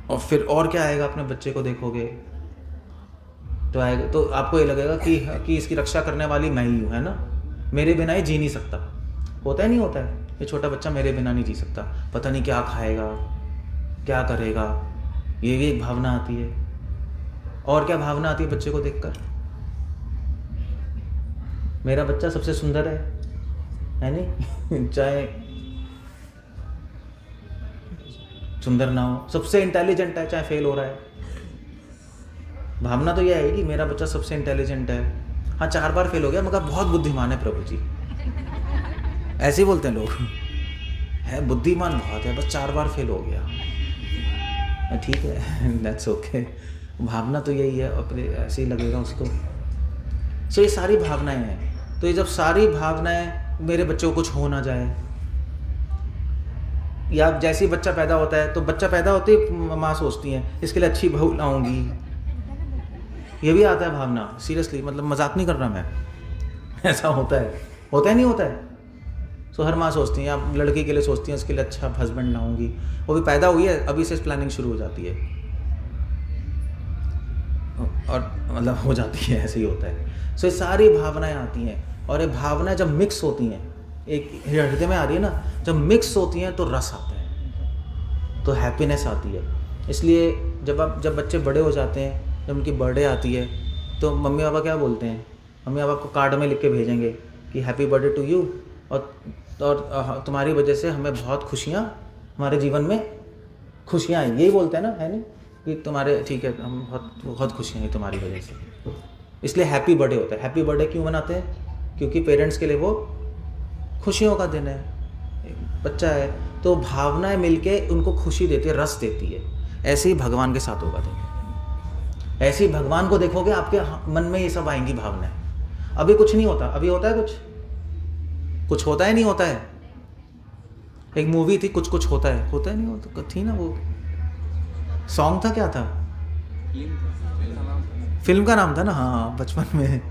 [SPEAKER 1] और फिर और क्या आएगा? अपने बच्चे को देखोगे तो आएगा, तो आपको ये लगेगा कि इसकी रक्षा करने वाली मैं ही हूँ, है ना? मेरे बिना ये जी नहीं सकता। होता है नहीं होता है? ये छोटा बच्चा मेरे बिना नहीं जी सकता, पता नहीं क्या खाएगा, क्या करेगा, ये भी एक भावना आती है। और क्या भावना आती है बच्चे को देखकर? मेरा बच्चा सबसे सुंदर है नहीं? चाहे सुंदर ना हो, सबसे इंटेलिजेंट है, चाहे फेल हो रहा है। भावना तो यह है कि मेरा बच्चा सबसे इंटेलिजेंट है। हाँ 4 बार फेल हो गया मगर बहुत बुद्धिमान है प्रभु जी, ऐसे ही बोलते हैं लोग। है बुद्धिमान बहुत है, बस 4 बार फेल हो गया। ठीक है, दैट्स ओके। भावना तो यही है, अपने ऐसे ही लगेगा उसको। सो ये सारी भावनाएं हैं। तो ये जब सारी भावनाएं, मेरे बच्चे को कुछ हो ना जाए, या जैसे ही बच्चा पैदा होता है तो बच्चा पैदा होते ही माँ सोचती है इसके लिए अच्छी बहू लाऊंगी, ये भी आता है भावना। सीरियसली, मतलब मजाक नहीं कर रहा मैं, ऐसा होता है नहीं होता है? सो हर माँ सोचती है, आप लड़की के लिए सोचती हैं उसके लिए अच्छा हस्बैंड लाऊंगी, वो भी पैदा हुई है अभी से प्लानिंग शुरू हो जाती है, और मतलब हो जाती है, ऐसे ही होता है। सो ये सारी भावनाएं आती हैं, और ये भावनाएं जब मिक्स होती हैं, एक हृदय में आ रही है ना, जब मिक्स होती हैं तो रस आता है, तो हैप्पीनेस आती है। इसलिए जब बच्चे बड़े हो जाते हैं, जब उनकी बर्थडे आती है, तो मम्मी पापा क्या बोलते हैं? मम्मी पापा को कार्ड में लिख के भेजेंगे कि हैप्पी बर्थडे टू यू, और तुम्हारी वजह से हमें बहुत खुशियाँ, हमारे जीवन में खुशियाँ आई, यही बोलते हैं ना, है नहीं? कि तुम्हारे, ठीक है, हम बहुत खुशियाँ आई तुम्हारी वजह से, इसलिए हैप्पी बर्थडे होता है। हैप्पी बर्थडे क्यों मनाते हैं? क्योंकि पेरेंट्स के लिए वो खुशियों का दिन है, बच्चा है, तो भावनाएं मिलके उनको खुशी देती है, रस देती है। ऐसे ही भगवान के साथ होगा। देखो, ऐसे ही भगवान को देखोगे, आपके मन में ये सब आएंगी भावनाएं। अभी कुछ नहीं होता, अभी होता है कुछ होता है नहीं होता है। एक मूवी थी, कुछ होता है नहीं होता थी ना, वो सॉन्ग था, क्या था? फिल्म का नाम था ना, हाँ बचपन में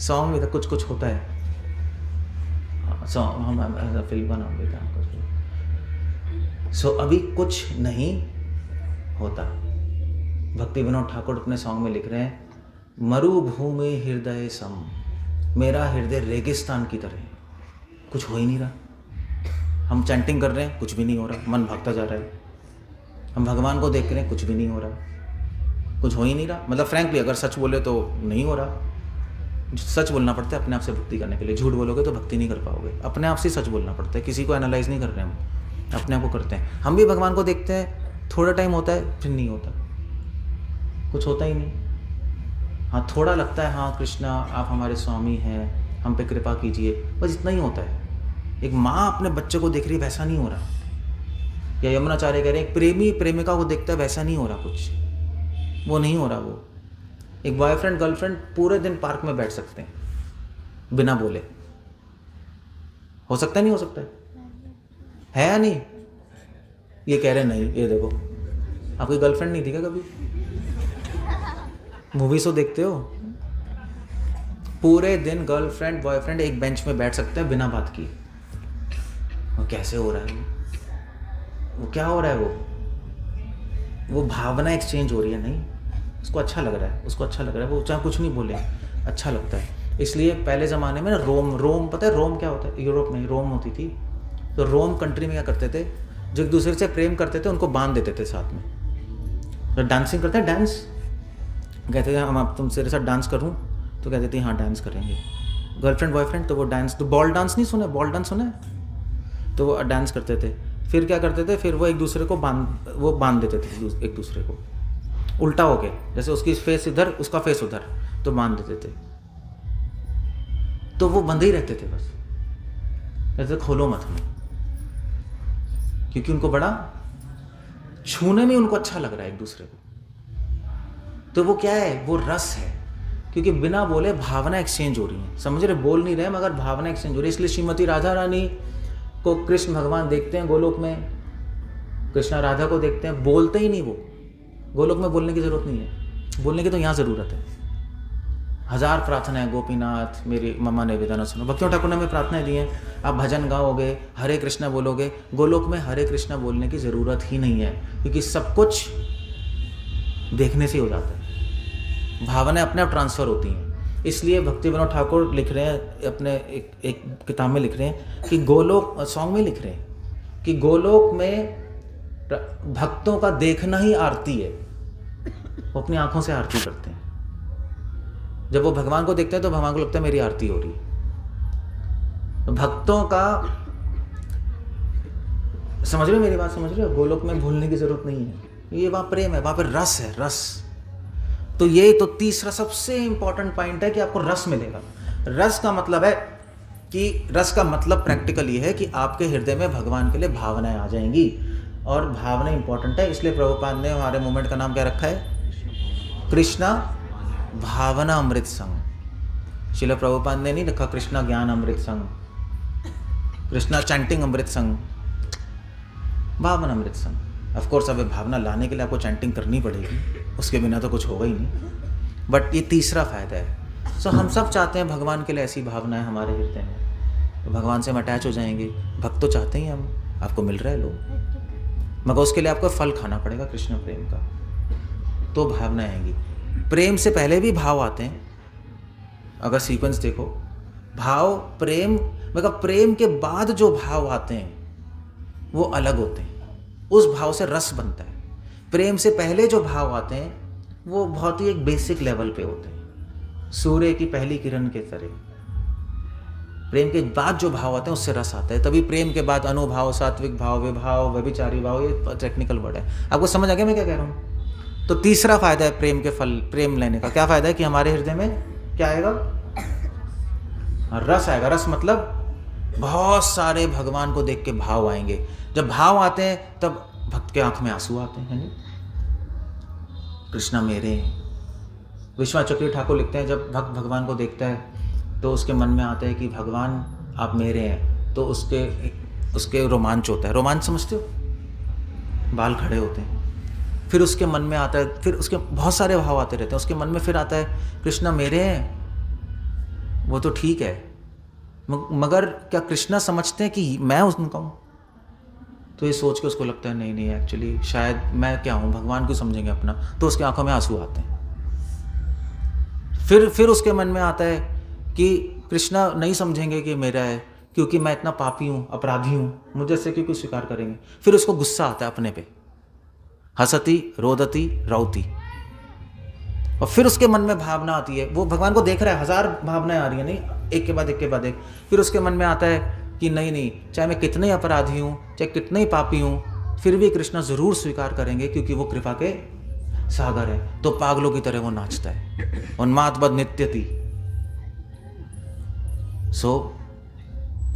[SPEAKER 1] सॉन्ग भी था, कुछ होता है। सॉन्ग, हम फिल्म का नाम भी था। सो अभी कुछ नहीं होता। भक्ति विनोद ठाकुर अपने सॉन्ग में लिख रहे हैं, मरुभूमि हृदय सम, मेरा हृदय रेगिस्तान की तरह, कुछ हो ही नहीं रहा। हम चैंटिंग कर रहे हैं, कुछ भी नहीं हो रहा, मन भागता जा रहा है। हम भगवान को देख रहे हैं, कुछ भी नहीं हो रहा, कुछ हो ही नहीं रहा। मतलब फ्रैंकली अगर सच बोले तो नहीं हो रहा। सच बोलना पड़ता है अपने आप से भक्ति करने के लिए। झूठ बोलोगे तो भक्ति नहीं कर पाओगे। अपने आप से सच बोलना पड़ता है, किसी को एनालाइज नहीं कर रहे हम, अपने आप को करते हैं। हम भी भगवान को देखते हैं, थोड़ा टाइम होता है फिर नहीं होता, कुछ होता ही नहीं। हाँ थोड़ा लगता है, हाँ कृष्णा आप हमारे स्वामी हैं, हम पे कृपा कीजिए, बस इतना ही होता है। एक माँ अपने बच्चे को देख रही है, वैसा नहीं हो रहा। या यमुनाचार्य कह रहे हैं एक प्रेमी प्रेमिका को देखता है, वैसा नहीं हो रहा, कुछ वो नहीं हो रहा। वो एक बॉयफ्रेंड गर्लफ्रेंड पूरे दिन पार्क में बैठ सकते हैं बिना बोले, हो सकता है नहीं हो सकता है या नहीं? ये कह रहे नहीं, ये देखो आपकी गर्लफ्रेंड नहीं थी क्या कभी? मूवीज तो देखते हो, पूरे दिन गर्लफ्रेंड बॉयफ्रेंड एक बेंच में बैठ सकते हैं बिना बात किए। वो कैसे हो रहा है? वो क्या हो रहा है? वो भावना एक्सचेंज हो रही है। नहीं, उसको अच्छा लग रहा है, उसको अच्छा लग रहा है, वो चाहे कुछ नहीं बोले अच्छा लगता है। इसलिए पहले ज़माने में ना रोम पता है रोम क्या होता है? यूरोप में रोम होती थी। तो रोम कंट्री में क्या करते थे, जो एक दूसरे से प्रेम करते थे उनको बांध देते थे साथ में। तो डांसिंग करते हैं, डांस कहते थे, हम आप तुम तेरे साथ डांस करूँ तो कहते थे हाँ डांस करेंगे। गर्लफ्रेंड बॉयफ्रेंड तो वो डांस, तो बॉल डांस नहीं सुना? बॉल डांस सुना है? तो वो डांस करते थे। फिर क्या करते थे, फिर वो एक दूसरे को बांध देते थे एक दूसरे को, उल्टा हो के, जैसे उसकी फेस इधर उसका फेस उधर, तो बांध देते थे। तो वो बंधे ही रहते थे बस, जैसे खोलो मत हमें, क्योंकि उनको बड़ा छूने में उनको अच्छा लग रहा है एक दूसरे को। तो वो क्या है, वो रस है, क्योंकि बिना बोले भावना एक्सचेंज हो रही है। समझ रहे, बोल नहीं रहे मगर भावना एक्सचेंज हो रही है। इसलिए श्रीमती राधा रानी को कृष्ण भगवान देखते हैं गोलोक में, कृष्णा राधा को देखते हैं, बोलते ही नहीं। वो गोलोक में बोलने की जरूरत नहीं है, बोलने की तो यहाँ जरूरत है। हजार प्रार्थनाएं, गोपीनाथ मेरी मम्मा निवेदन सुनो। भक्तियों ठाकुर ने हमें प्रार्थनाएं दी हैं, आप भजन गाओगे, हरे कृष्णा बोलोगे, गोलोक में हरे कृष्णा बोलने की ज़रूरत ही नहीं है, क्योंकि सब कुछ देखने से हो जाता है, भावनाएं अपने आप ट्रांसफ़र होती हैं। इसलिए भक्ति विनोद ठाकुर लिख रहे हैं अपने एक किताब में, लिख रहे हैं कि गोलोक, सॉन्ग में लिख रहे हैं कि गोलोक में भक्तों का देखना ही आरती है। वो अपनी आंखों से आरती करते हैं। जब वो भगवान को देखते हैं तो भगवान को लगता है मेरी आरती हो रही है। तो भक्तों का, समझ रहे हो मेरी बात, समझ रहे हो? गोलोक में भूलने की जरूरत नहीं है, ये वहाँ प्रेम है, वहाँ पर रस है, रस। तो ये तो तीसरा सबसे इंपॉर्टेंट पॉइंट है कि आपको रस मिलेगा। रस का मतलब है कि, रस का मतलब प्रैक्टिकल ये है कि आपके हृदय में भगवान के लिए भावनाएं आ जाएंगी, और भावना इंपॉर्टेंट है। इसलिए प्रभुपाद ने हमारे मूवमेंट का नाम क्या रखा है? कृष्णा भावना अमृत संग। श्रील प्रभुपाद ने नहीं रखा कृष्णा ज्ञान अमृत संग, कृष्णा चैंटिंग अमृत संग, भावना अमृत संग। ऑफ कोर्स अब भावना लाने के लिए आपको चैंटिंग करनी पड़ेगी, उसके बिना तो कुछ होगा ही नहीं। बट ये तीसरा फायदा है। सो हम सब चाहते हैं भगवान के लिए ऐसी भावनाएं हमारे हृदय में, तो भगवान से हम अटैच हो जाएंगे। भक्त तो चाहते ही हम, आपको मिल रहा है लोग, मगर उसके लिए आपको फल खाना पड़ेगा कृष्ण प्रेम का, तो भावनाएं आएंगी। प्रेम से पहले भी भाव आते हैं, अगर सीक्वेंस देखो, भाव प्रेम, मगर प्रेम के बाद जो भाव आते हैं वो अलग होते हैं, उस भाव से रस बनता है। प्रेम से पहले जो भाव आते हैं वो बहुत ही एक बेसिक लेवल पे होते हैं, सूर्य की पहली किरण के तरह। प्रेम के बाद जो भाव आते हैं उससे रस आता है। तभी प्रेम के बाद अनुभाव, सात्विक भाव, विभाव, व्यभिचारी भाव, ये टेक्निकल वर्ड है। आपको समझ आ गया मैं क्या कह रहा हूँ? तो तीसरा फायदा है प्रेम के फल, प्रेम लेने का। क्या फायदा है कि हमारे हृदय में क्या आएगा? रस आएगा। रस मतलब बहुत सारे भगवान को देख के भाव आएंगे। जब भाव आते हैं तब भक्त के आंख में आंसू आते हैं, नहीं? कृष्णा मेरे। विश्वनाथ चक्रवर्ती ठाकुर लिखते हैं, जब भक्त भगवान को देखता है तो उसके मन में आता है कि भगवान आप मेरे हैं, तो उसके रोमांच होता है। रोमांच समझते हो? बाल खड़े होते हैं। फिर उसके मन में आता है, फिर उसके बहुत सारे भाव आते रहते हैं। उसके मन में फिर आता है कृष्णा मेरे हैं, वो तो ठीक है, मगर क्या कृष्णा समझते हैं कि मैं उनका हूँ? तो ये सोच के उसको लगता है नहीं नहीं, एक्चुअली शायद मैं क्या हूँ, भगवान को समझेंगे अपना, तो उसके आंखों में आंसू आते हैं। फिर उसके मन में आता है कि कृष्णा नहीं समझेंगे कि मेरा है, क्योंकि मैं इतना पापी हूँ, अपराधी हूँ, मुझे से क्यों स्वीकार करेंगे। फिर उसको गुस्सा आता है अपने पे, हसती रोदती रौती, और फिर उसके मन में भावना आती है, वो भगवान को देख रहा है, 1000 भावनाएं आ रही है, नहीं एक के बाद एक के बाद एक। फिर उसके मन में आता है कि नहीं नहीं, चाहे मैं कितने ही अपराधी हूँ, चाहे कितने ही पापी हूँ, फिर भी कृष्ण ज़रूर स्वीकार करेंगे क्योंकि वो कृपा के सागर है। तो पागलों की तरह वो नाचता है, उन्माद बद नित्यति। सो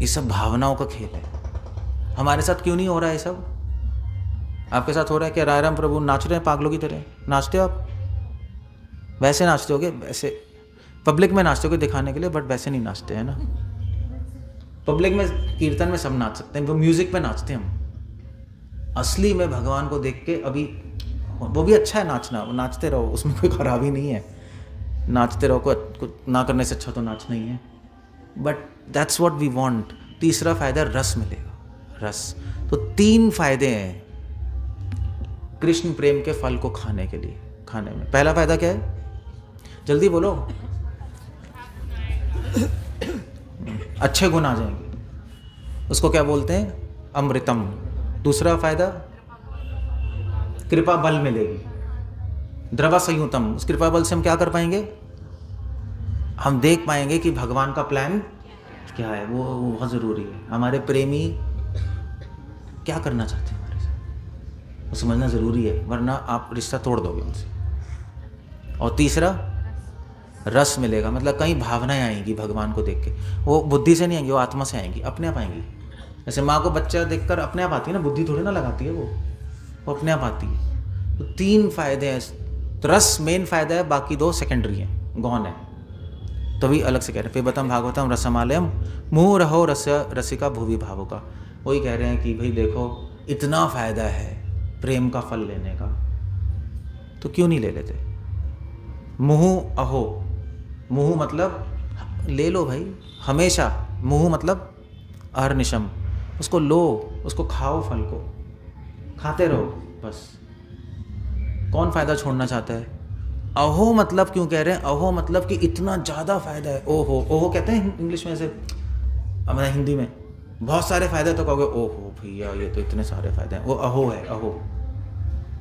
[SPEAKER 1] ये सब भावनाओं का खेल है। हमारे साथ क्यों नहीं हो रहा है ये सब? आपके साथ हो रहा है क्या? राय राम प्रभु नाच रहे हैं पागलों की तरह? नाचते हो आप? वैसे नाचते होगे, वैसे पब्लिक में नाचते होगे दिखाने के लिए, बट वैसे नहीं नाचते हैं ना। पब्लिक में कीर्तन में सब नाच सकते हैं, वो म्यूजिक पे नाचते हैं हम। असली में भगवान को देख के अभी वो भी अच्छा है नाचना, वो नाचते रहो, उसमें कोई खराबी नहीं है, नाचते रहो, कुछ ना करने से अच्छा तो नाचना ही है। But that's what we want. तीसरा फायदा रस मिलेगा, रस। तो 3 फायदे हैं कृष्ण प्रेम के फल को खाने के लिए, खाने में। पहला फायदा क्या है? जल्दी बोलो। अच्छे गुण आ जाएंगे, उसको क्या बोलते हैं? अमृतम। दूसरा फायदा कृपा बल मिलेगी, द्रवा संयुतम। उस कृपा बल से हम क्या कर पाएंगे? हम देख पाएंगे कि भगवान का प्लान क्या है, वो बहुत ज़रूरी है। हमारे प्रेमी क्या करना चाहते हैं हमारे साथ, वो समझना ज़रूरी है, वरना आप रिश्ता तोड़ दोगे उनसे। और तीसरा रस मिलेगा, मतलब कई भावनाएं आएंगी भगवान को देख के। वो बुद्धि से नहीं आएंगी, वो आत्मा से आएंगी, अपने आप आएंगी। जैसे माँ को बच्चा देखकर अपने आप आती है ना, बुद्धि थोड़ी ना लगाती है, वो अपने आप आती है। तो 3 फायदे हैं। तो रस मेन फायदा है, बाकी 2 सेकेंडरी हैं, गौन है। तो भी अलग से कह रहे हैं, पिबतम भागवतम रसमालयम मुँह रहो रसिका भुवि भावुका। वही कह रहे हैं कि भाई देखो, इतना फायदा है प्रेम का फल लेने का, तो क्यों नहीं ले लेते? मुँह अहो, मुँह मतलब ले लो भाई, हमेशा। मुँह मतलब अहर्निशम, उसको लो, उसको खाओ, फल को खाते रहो बस। कौन फायदा छोड़ना चाहता है? अहो मतलब क्यों कह रहे हैं? अहो मतलब कि इतना ज़्यादा फायदा है। ओहो, ओहो कहते हैं इंग्लिश में, ऐसे हमारे हिंदी में बहुत सारे फायदे, तो कहोगे ओहो भैया ये तो इतने सारे फायदे हैं। वो अहो है, अहो,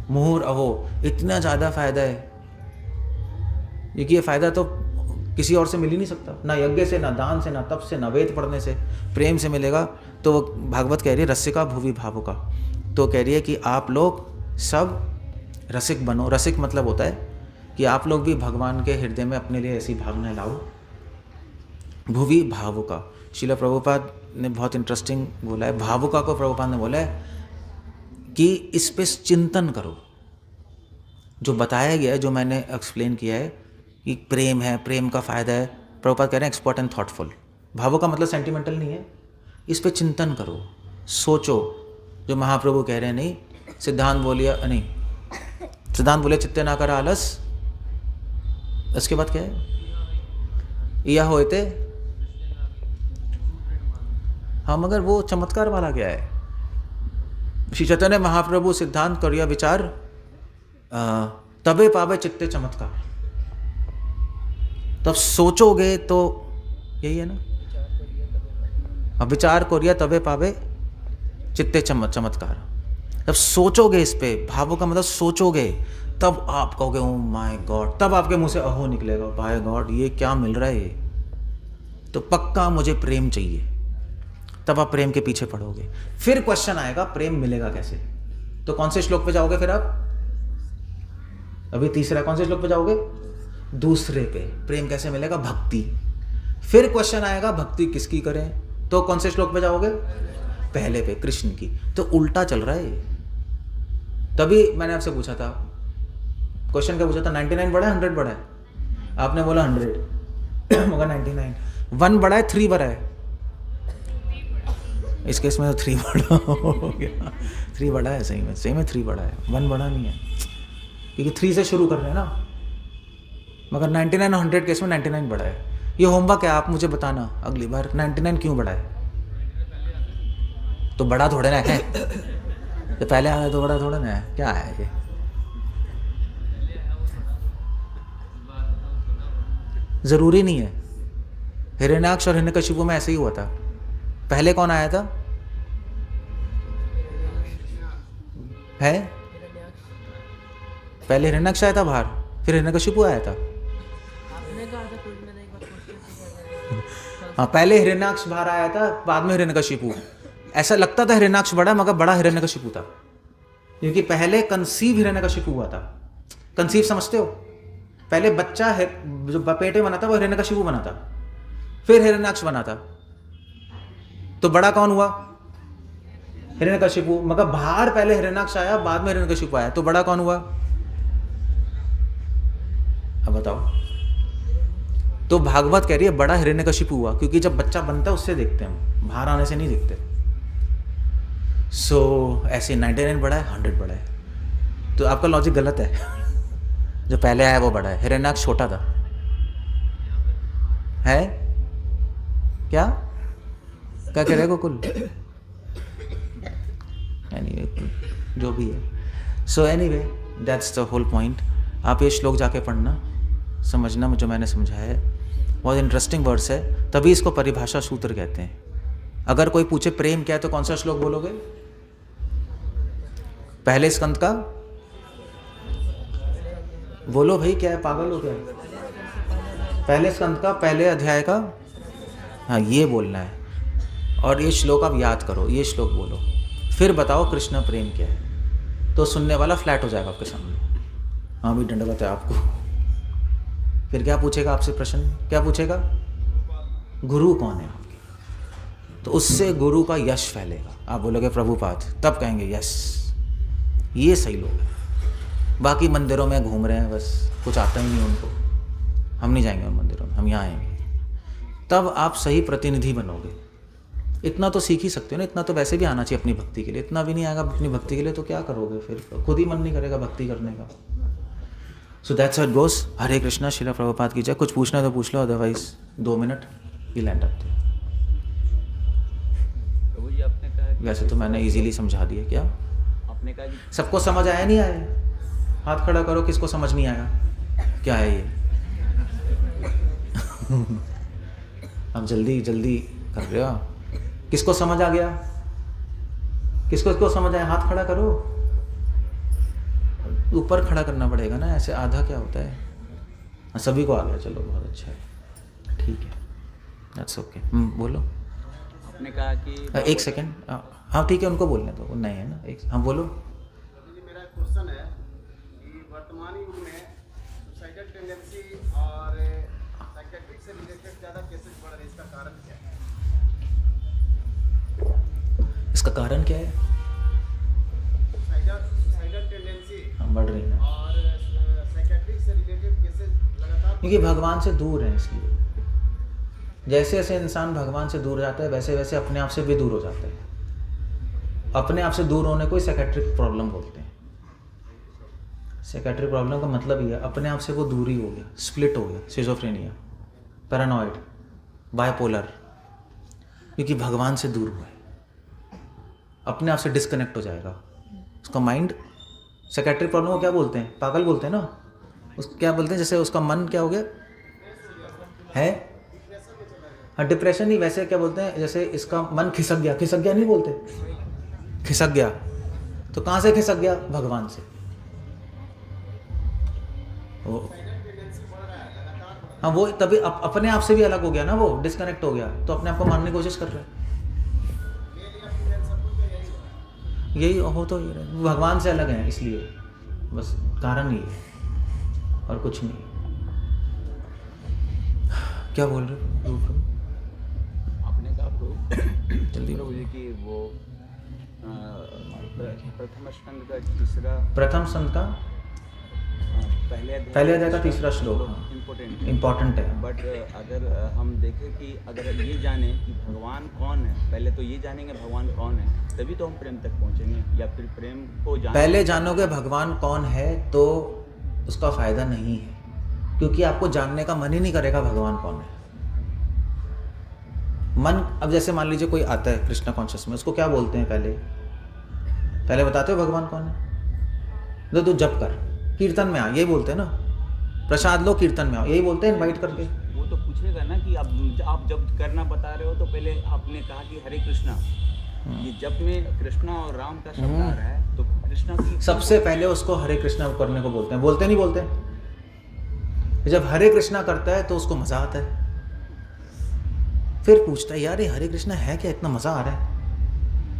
[SPEAKER 1] मुहूर अहो, इतना ज़्यादा फायदा है। ये फ़ायदा तो किसी और से मिल ही नहीं सकता, ना यज्ञ से, ना दान से, ना तप से, ना वेद पढ़ने से, प्रेम से मिलेगा। तो वो भागवत कह रही है रसिका भुवि भावुका। तो कह रही है कि आप लोग सब रसिक बनो। रसिक मतलब होता है कि आप लोग भी भगवान के हृदय में अपने लिए ऐसी भावनाएं लाओ। भुवि भावुका, श्रील प्रभुपाद ने बहुत इंटरेस्टिंग बोला है। भावुका को प्रभुपाद ने बोला है कि इस पे चिंतन करो। जो बताया गया है, जो मैंने एक्सप्लेन किया है कि प्रेम है, प्रेम का फ़ायदा है, प्रभुपाद कह रहे हैं एक्सपर्ट एंड थॉटफुल। भावुक का मतलब सेंटिमेंटल नहीं है। इस पे चिंतन करो, सोचो। जो महाप्रभु कह रहे हैं, नहीं सिद्धांत बोलिया, नहीं सिद्धांत बोले चित्ते ना कर आलस। उसके बाद क्या है? यह होते। हाँ, मगर वो चमत्कार वाला क्या है? श्री चैतन्य महाप्रभु सिद्धांत करिया विचार तबे पावे चित्ते चमत्कार। तब सोचोगे तो यही है ना, अब विचार करिया तबे पावे चित्ते चमत्कार। जब सोचोगे इस पे, भावों का मतलब सोचोगे, तब आप कहोगे ओ माय गॉड, तब आपके मुंह से अहो निकलेगा, बाय गॉड ये क्या मिल रहा है, ये तो पक्का मुझे प्रेम चाहिए। तब आप प्रेम के पीछे पड़ोगे। फिर क्वेश्चन आएगा प्रेम मिलेगा कैसे? तो कौन से श्लोक पे जाओगे फिर आप? अभी तीसरा, कौन से श्लोक पे जाओगे? दूसरे पे। प्रेम कैसे मिलेगा? भक्ति। फिर क्वेश्चन आएगा भक्ति किसकी करें? तो कौन से श्लोक पे जाओगे? पहले पे, कृष्ण की। तो उल्टा चल रहा है। तभी मैंने आपसे पूछा था, क्वेश्चन क्या पूछा था? 99 बड़ा है 100 बड़ा है? आपने बोला 100 मगर 99। 1 बड़ा है 3 बड़ा है? इस केस में तो 3 बड़ा हो गया। 3 बड़ा है, सही में 3 बड़ा है, 1 बड़ा नहीं है, क्योंकि 3 से शुरू कर रहे हैं ना। मगर 99 और 100 केस में 99 बड़ा है। ये होमवर्क है, आप मुझे बताना अगली बार 99 क्यों बड़ा है। तो बड़ा थोड़े ना है, तो पहले आया तो बड़ा थोड़ा ना है, क्या है ये? जरूरी नहीं है। हिरण्याक्ष और हिरण्यकशिपु में ऐसे ही हुआ था। पहले कौन आया था? है पहले हिरण्यक्ष आया था बाहर, फिर हिरण्यकशिपु आया था।
[SPEAKER 3] आपने कहा था कुछ मैंने एक बार क्वेश्चन
[SPEAKER 1] हाँ, पहले हिरण्याक्ष बाहर आया था, बाद में हिरण्यकशिपु। ऐसा लगता था हिरण्याक्ष बड़ा, मगर बड़ा हिरण्यकशिपु था, क्योंकि पहले कंसीव हिरण्यकशिपु हुआ था। कंसीव समझते हो? पहले बच्चा जो पेटे बना था वो हिरण्यकशिपु बना था, फिर हिरण्याक्ष बना था। तो बड़ा कौन हुआ? हिरण्यकशिपु। मगर बाहर पहले हिरण्याक्ष आया, बाद में हिरण्यकशिपु आया, तो बड़ा कौन हुआ? अब बताओ। तो भागवत कह रही है बड़ा हिरण्यकशिपु हुआ, क्योंकि जब बच्चा बनता है उससे देखते हैं हम, बाहर आने से नहीं देखते। सो ऐसे 99 बड़ा है, 100 बड़ा है। तो आपका लॉजिक गलत है। जो पहले आया वो बड़ा है, हिरण्याक्ष छोटा था। है क्या क्या कह रहे हो गोकुल? एनीवे जो भी है। So anyway that's the whole point. आप ये श्लोक जाके पढ़ना, समझना जो मैंने समझाया है। बहुत इंटरेस्टिंग वर्ड्स है, तभी इसको परिभाषा सूत्र कहते हैं। अगर कोई पूछे प्रेम क्या है तो कौन सा श्लोक बोलोगे? पहले स्कंद का बोलो भाई, क्या है, पागल हो क्या? पहले स्कंद का पहले अध्याय का, हाँ ये बोलना है। और ये श्लोक आप याद करो, ये श्लोक बोलो, फिर बताओ कृष्ण प्रेम क्या है, तो सुनने वाला फ्लैट हो जाएगा आपके सामने। हाँ भी दंडवत है आपको। फिर क्या पूछेगा आपसे प्रश्न? क्या पूछेगा? गुरु कौन है आपके? तो उससे गुरु का यश फैलेगा। आप बोलोगे प्रभुपाद, तब कहेंगे यस ये सही लोग हैं। बाकी मंदिरों में घूम रहे हैं, बस कुछ आता ही नहीं उनको, हम नहीं जाएंगे उन मंदिरों में, हम यहाँ आएंगे। तब आप सही प्रतिनिधि बनोगे। इतना तो सीख ही सकते हो ना, इतना तो वैसे भी आना चाहिए अपनी भक्ति के लिए। इतना भी नहीं आएगा अपनी भक्ति के लिए तो क्या करोगे फिर? खुद ही मन नहीं करेगा भक्ति करने का। So that's how it goes. Hare Krishna, Srila Prabhupada की जय। कुछ पूछना तो पूछ लो, अदरवाइज 2 मिनट ही लैंड अप।
[SPEAKER 2] प्रभु जी आपने कहा कि
[SPEAKER 1] वैसे तो मैंने इजीली समझा दिया। क्या
[SPEAKER 2] आपने कहा कि
[SPEAKER 1] सबको समझ आया नहीं आया? हाथ खड़ा करो, किसको समझ नहीं आया? क्या है ये? अब जल्दी जल्दी कर रहे हो। किसको समझ आ गया? किसको समझ आया? हाथ खड़ा करो। ऊपर खड़ा करना पड़ेगा ना, ऐसे आधा क्या होता है? हाँ, सभी को आ गया, चलो बहुत अच्छा है, ठीक है, दैट्स ओके। बोलो।
[SPEAKER 2] आपने कहा कि
[SPEAKER 1] 1 सेकेंड। हाँ ठीक है, उनको बोलने दो, वो नहीं है ना। हाँ बोलो।
[SPEAKER 4] मेरा क्वेश्चन है कि वर्तमान युग में सुसाइडल टेंडेंसी और साइकेट्रिक से रिलेटेड ज़्यादा केसेस बढ़ रहे हैं, इसका कारण क्या है?
[SPEAKER 1] इसका कारण क्या है?
[SPEAKER 4] सुसाइडल टेंडेंसी
[SPEAKER 1] बढ़ रही है
[SPEAKER 4] और साइकेट्रिक से रिलेटेड केसेस लगातार,
[SPEAKER 1] क्योंकि भगवान से दूर है, इसलिए। जैसे जैसे इंसान भगवान से दूर जाता है, वैसे वैसे अपने आप से भी दूर हो जाता है। अपने आप से दूर होने को ही साइकेट्रिक प्रॉब्लम बोलते हैं। साइकेट्रिक प्रॉब्लम का मतलब ये है, अपने आप से वो दूरी हो गया, स्प्लिट हो गया, सिजोफ्रेनिया, पैरानॉइड, बाइपोलर, क्योंकि भगवान से दूर हुआ है, अपने आप से डिस्कनेक्ट हो जाएगा उसका माइंड। साइकेट्रिक प्रॉब्लम को क्या बोलते हैं? पागल बोलते हैं ना। उस क्या बोलते हैं? जैसे उसका मन क्या हो गया है? हाँ, डिप्रेशन नहीं, वैसे क्या बोलते हैं? जैसे इसका मन खिसक गया। खिसक गया नहीं बोलते, खिसक गया। तो कहाँ से खिसक गया? भगवान से। हाँ, वो तभी अपने आप से भी अलग हो गया ना, वो डिस्कनेक्ट हो गया, तो अपने आप को मारने की कोशिश कर रहा है। यही हो तो भगवान से अलग है, इसलिए बस कारण ही है और कुछ नहीं। क्या बोल रहे हो?
[SPEAKER 2] आपने कहा
[SPEAKER 1] जल्दी।
[SPEAKER 2] प्रभु जी की वो प्रथम स्कंद का तीसरा,
[SPEAKER 1] प्रथम संत का पहले अध्याय का तीसरा श्लोक इम्पोर्टेंट है।
[SPEAKER 2] बट अगर हम देखें कि अगर ये जाने कि भगवान कौन है, पहले तो ये जानेंगे भगवान कौन है, तभी तो हम प्रेम तक पहुंचेंगे। या फिर प्रेम को
[SPEAKER 1] पहले जानोगे भगवान कौन है तो उसका फायदा नहीं है, क्योंकि आपको जानने का मन ही नहीं करेगा भगवान कौन है। मन, अब जैसे मान लीजिए कोई आता है कृष्णा कॉन्शियस में, उसको क्या बोलते हैं? पहले बताते हो भगवान कौन है? तो तू जप कर, कीर्तन में आ, यही बोलते हैं ना। प्रसाद लो, कीर्तन में आओ, यही बोलते हैं इनवाइट करके।
[SPEAKER 2] वो तो पूछेगा ना कि आप जब करना बता रहे हो तो पहले आपने कहा कि हरे कृष्णा, ये जब में कृष्णा और राम का शब्द आ रहा है तो कृष्णा की
[SPEAKER 1] सबसे पहले उसको हरे कृष्णा करने को बोलते हैं, बोलते नहीं बोलते। जब हरे कृष्णा करता है तो उसको मज़ा आता है, फिर पूछता है यार ये हरे कृष्णा है क्या, इतना मज़ा आ रहा है,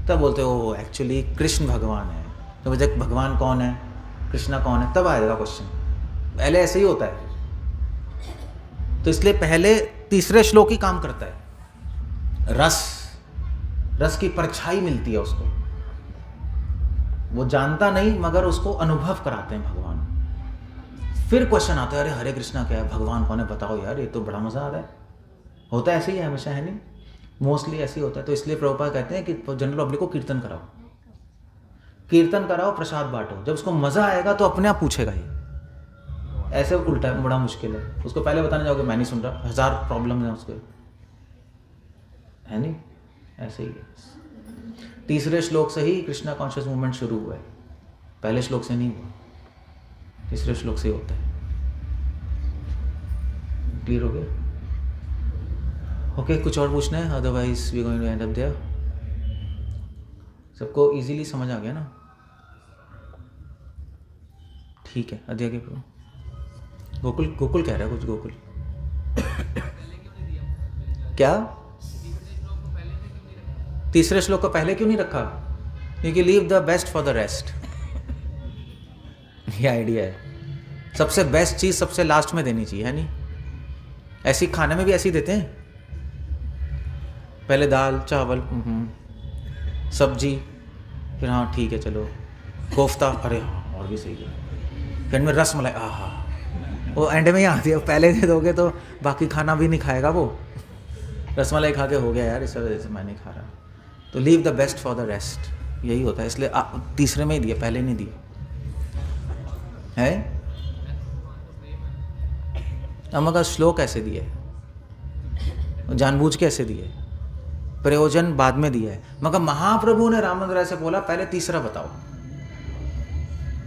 [SPEAKER 1] तब बोलते हो एक्चुअली कृष्ण भगवान है। तो मुझे भगवान कौन है, कृष्णा कौन है, तब आएगा क्वेश्चन। पहले ऐसे ही होता है। तो इसलिए पहले तीसरे श्लोक ही काम करता है। रस की परछाई मिलती है उसको, वो जानता नहीं मगर उसको अनुभव कराते हैं भगवान। फिर क्वेश्चन आता है अरे हरे कृष्णा क्या है, भगवान कौन है बताओ यार, ये तो बड़ा मज़ा आ रहा है। होता ऐसे ही है हमेशा, है नहीं, मोस्टली ऐसे ही होता है। तो इसलिए प्रभुपाद कहते हैं कि जनरल पब्लिक को कीर्तन कराओ, कीर्तन कराओ, प्रसाद बांटो, जब उसको मज़ा आएगा तो अपने आप पूछेगा ये। ऐसे उल्टा बड़ा मुश्किल है, उसको पहले बताने जाओगे मैं नहीं सुन रहा, 1000 प्रॉब्लम है उसके, है नहीं, ऐसे ही है। तीसरे श्लोक से ही कृष्णा कॉन्शियस मूवमेंट शुरू हुआ है, पहले श्लोक से नहीं हुआ, तीसरे श्लोक से होता है। क्लियर हो गया? ओके, कुछ और पूछना है, otherwise we going to end up there. सबको इजीली समझ आ गया ना? ठीक है, अध्याय के गोकुल कह रहा है कुछ, गोकुल क्या? तीसरे श्लोक को पहले क्यों नहीं रखा? क्योंकि leave the best for the rest, ये आइडिया है। सबसे बेस्ट चीज सबसे लास्ट में देनी चाहिए, है नहीं? ऐसी खाने में भी ऐसी देते हैं, पहले दाल चावल सब्जी, फिर हाँ ठीक है चलो कोफ्ता, अरे हाँ और भी सही है, फिर में रस मलाई, आहा, वो एंड में ही आती है। पहले दे दोगे तो बाकी खाना भी नहीं खाएगा वो, रसमलाई खा के हो गया यार, इस वजह से मैं नहीं खा रहा। तो leave the best for the rest, यही होता है। इसलिए तीसरे में ही दिया, पहले नहीं दिया है। अब मगर श्लोक ऐसे दिए, जानबूझ के ऐसे दिए, प्रयोजन बाद में दिया है। मगर महाप्रभु ने रामचंद्र राय से बोला पहले तीसरा बताओ,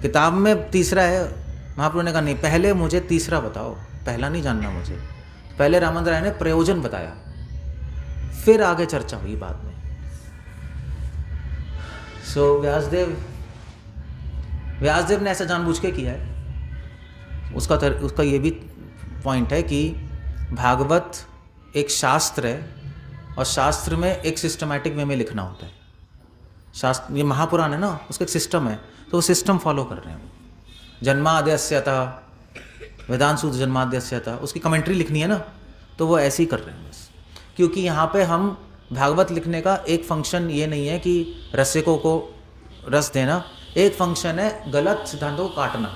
[SPEAKER 1] किताब में तीसरा है, महाप्रभु ने कहा नहीं पहले मुझे तीसरा बताओ, पहला नहीं जानना मुझे। पहले रामचंद्र राय ने प्रयोजन बताया, फिर आगे चर्चा हुई बाद में। सो व्यासदेव ने ऐसा जानबूझ के किया है। उसका ये भी पॉइंट है कि भागवत एक शास्त्र है और शास्त्र में एक सिस्टमैटिक वे में लिखना होता है। शास्त्र ये महापुराण है ना, उसका एक सिस्टम है, तो वो सिस्टम फॉलो कर रहे हैं। जन्माद्यस्यतः वेदांत सूत्र जन्माद्यस्यतः, उसकी कमेंट्री लिखनी है ना, तो वो ऐसे ही कर रहे हैं बस। क्योंकि यहाँ पे हम भागवत लिखने का एक फंक्शन ये नहीं है कि रसिकों को रस देना, एक फंक्शन है गलत सिद्धांतों को काटना।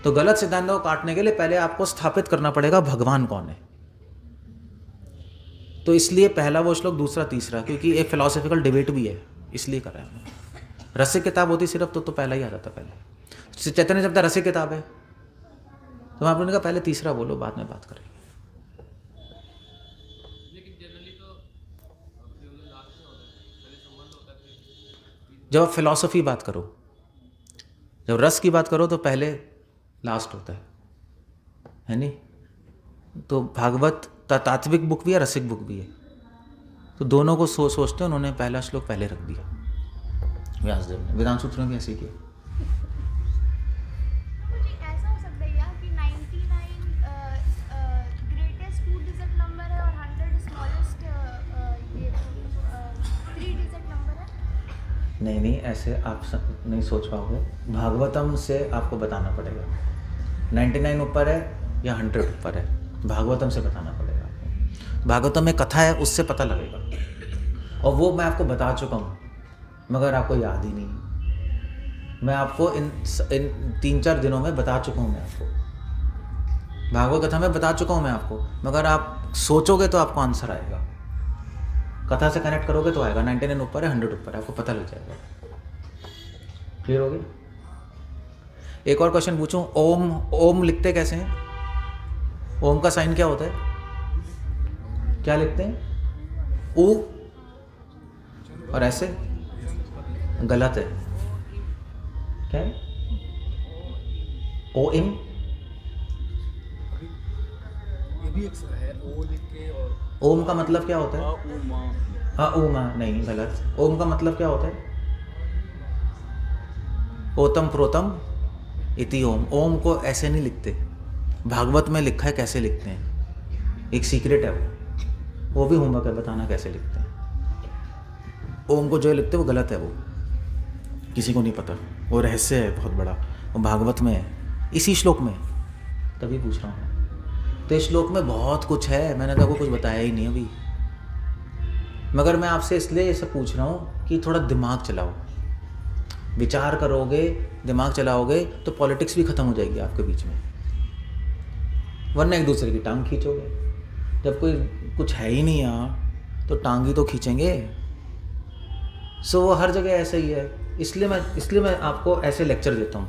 [SPEAKER 1] तो गलत सिद्धांतों को काटने के लिए पहले आपको स्थापित करना पड़ेगा भगवान कौन है। तो इसलिए पहला वो श्लोक, दूसरा तीसरा, क्योंकि एक फिलोसॉफिकल डिबेट भी है, इसलिए कर रहे हैं। रसिक किताब होती सिर्फ तो पहला ही आ जाता। पहले चैतन्य जब तक रसिक किताब है तो आपने कहा पहले तीसरा बोलो, बाद में बात करेंगे। जब आप फिलॉसफी बात करो, जब रस की बात करो तो पहले लास्ट होता है नहीं? तो भागवत तात्विक बुक भी है, रसिक बुक भी है, तो दोनों को सोचते हैं उन्होंने पहला श्लोक पहले रख दिया व्यासदेव ने। वेदांत सूत्र में भी ऐसे ही किया।
[SPEAKER 5] ऐसा हो सकता है यार कि 99 ग्रेटेस्ट 2 डिजिट नंबर है और 100 स्मॉलेस्ट 3 डिजिट नंबर है?
[SPEAKER 1] नहीं, ऐसे आप नहीं सोच पाओगे। भागवतम से आपको बताना पड़ेगा 99 ऊपर है या 100 ऊपर है, भागवतम से बताना पड़ेगा आपको। भागवतम में कथा है, उससे पता लगेगा, और वो मैं आपको बता चुका हूँ मगर आपको याद ही नहीं। मैं आपको इन 3-4 दिनों में बता चुका हूँ, मैं आपको भागवत कथा में बता चुका हूँ मैं आपको, मगर आप सोचोगे तो आपको आंसर आएगा। कथा से कनेक्ट करोगे तो आएगा। 99 ऊपर है, 100 ऊपर है, आपको पता लग जाएगा। क्लियर हो गया? एक और क्वेश्चन पूछूं, ओम लिखते कैसे हैं? ओम का साइन क्या होता है? क्या लिखते हैं? ऊ, और ऐसे गलत है। क्या है? ओ इम,
[SPEAKER 6] भी एक है ओ लिख के और
[SPEAKER 1] ओम का मतलब क्या होता है? हाँ ओम, नहीं गलत। ओम का मतलब क्या होता है? ओतम प्रोतम इति ओम। ओम को ऐसे नहीं लिखते, भागवत में लिखा है कैसे लिखते हैं, एक सीक्रेट है वो भी होमवर्क है बताना कैसे लिखते हैं। ओम को जो लिखते हैं वो गलत है, वो किसी को नहीं पता, वो रहस्य है बहुत बड़ा, वो भागवत में है, इसी श्लोक में, तभी पूछ रहा हूँ। तो इस श्लोक में बहुत कुछ है, मैंने तो आपको कुछ बताया ही नहीं अभी, मगर मैं आपसे इसलिए ये सब पूछ रहा हूँ कि थोड़ा दिमाग चलाओ, विचार करोगे, दिमाग चलाओगे तो पॉलिटिक्स भी ख़त्म हो जाएगी आपके बीच में, वरना एक दूसरे की टांग खींचोगे। जब कोई कुछ है ही नहीं यहाँ तो टांग ही तो खींचेंगे। सो वो हर जगह ऐसा ही है, इसलिए मैं आपको ऐसे लेक्चर देता हूँ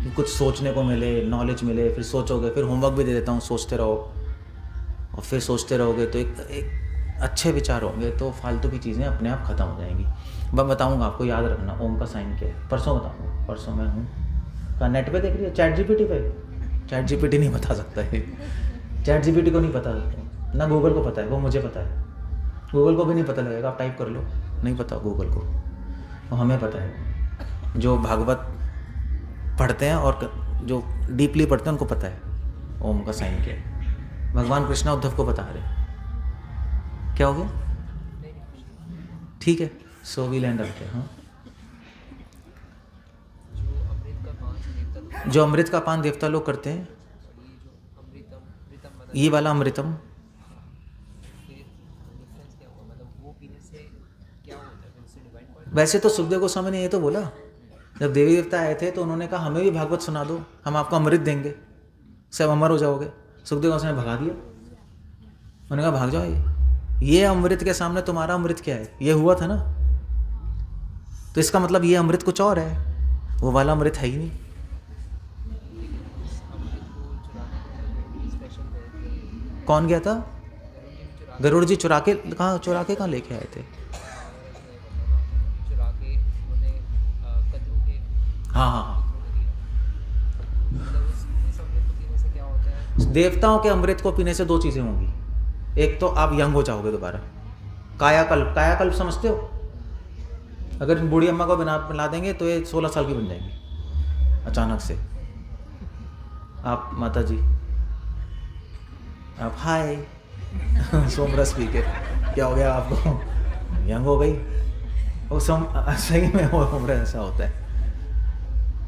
[SPEAKER 1] कि कुछ सोचने को मिले, नॉलेज मिले, फिर सोचोगे, फिर होमवर्क भी दे देता हूँ, सोचते रहो, और फिर सोचते रहोगे तो एक अच्छे विचार होंगे, तो फालतू की चीज़ें अपने आप ख़त्म हो जाएंगी। मैं बताऊँगा आपको, याद रखना ओम का साइन क्या है, परसों बताऊँगा, परसों मैं हूँ कहाँ, नेट पे देख रही है, चैट जीपीटी पे। चैट जीपीटी नहीं बता सकता है, चैट जीपीटी को नहीं पता सकता, ना गूगल को पता है, वो मुझे पता है, गूगल को भी नहीं पता लगेगा, आप टाइप कर लो, नहीं पता गूगल को, वो हमें पता है। जो भागवत पढ़ते हैं और जो डीपली पढ़ते हैं उनको पता है ओम का साइन क्या है। भगवान कृष्णा उद्धव को बता रहे, क्या हो गया? ठीक है, सो वी लैंड करते हैं। हाँ, जो अमृत का पान देवता लोग करते हैं, ये वाला अमृतम, वैसे तो सुखदेव गोस्वामी ने ये तो बोला, जब देवी देवता आए थे तो उन्होंने कहा हमें भी भागवत सुना दो, हम आपको अमृत देंगे, सब अमर हो जाओगे। सुखदेव गोस्वामी ने भगा दिया, उन्होंने कहा भाग जाओ, ये अमृत के सामने तुम्हारा अमृत क्या है, ये हुआ था ना, तो इसका मतलब ये अमृत कुछ और है, वो वाला अमृत है ही नहीं। कौन गया था? गरुड़ जी चुरा के कहाँ लेके आए थे? हाँ, देवताओं के अमृत को पीने से दो चीज़ें होंगी, एक तो आप यंग हो जाओगे दोबारा, कायाकल्प, कायाकल्प समझते हो? अगर इन बूढ़ी अम्मा को मिला देंगे तो ये 16 साल की बन जाएंगी अचानक से। आप माता जी, आप हाय सोमरस पी के, क्या हो गया आपको? यंग हो गई। वो सही में उम्र ऐसा होता है,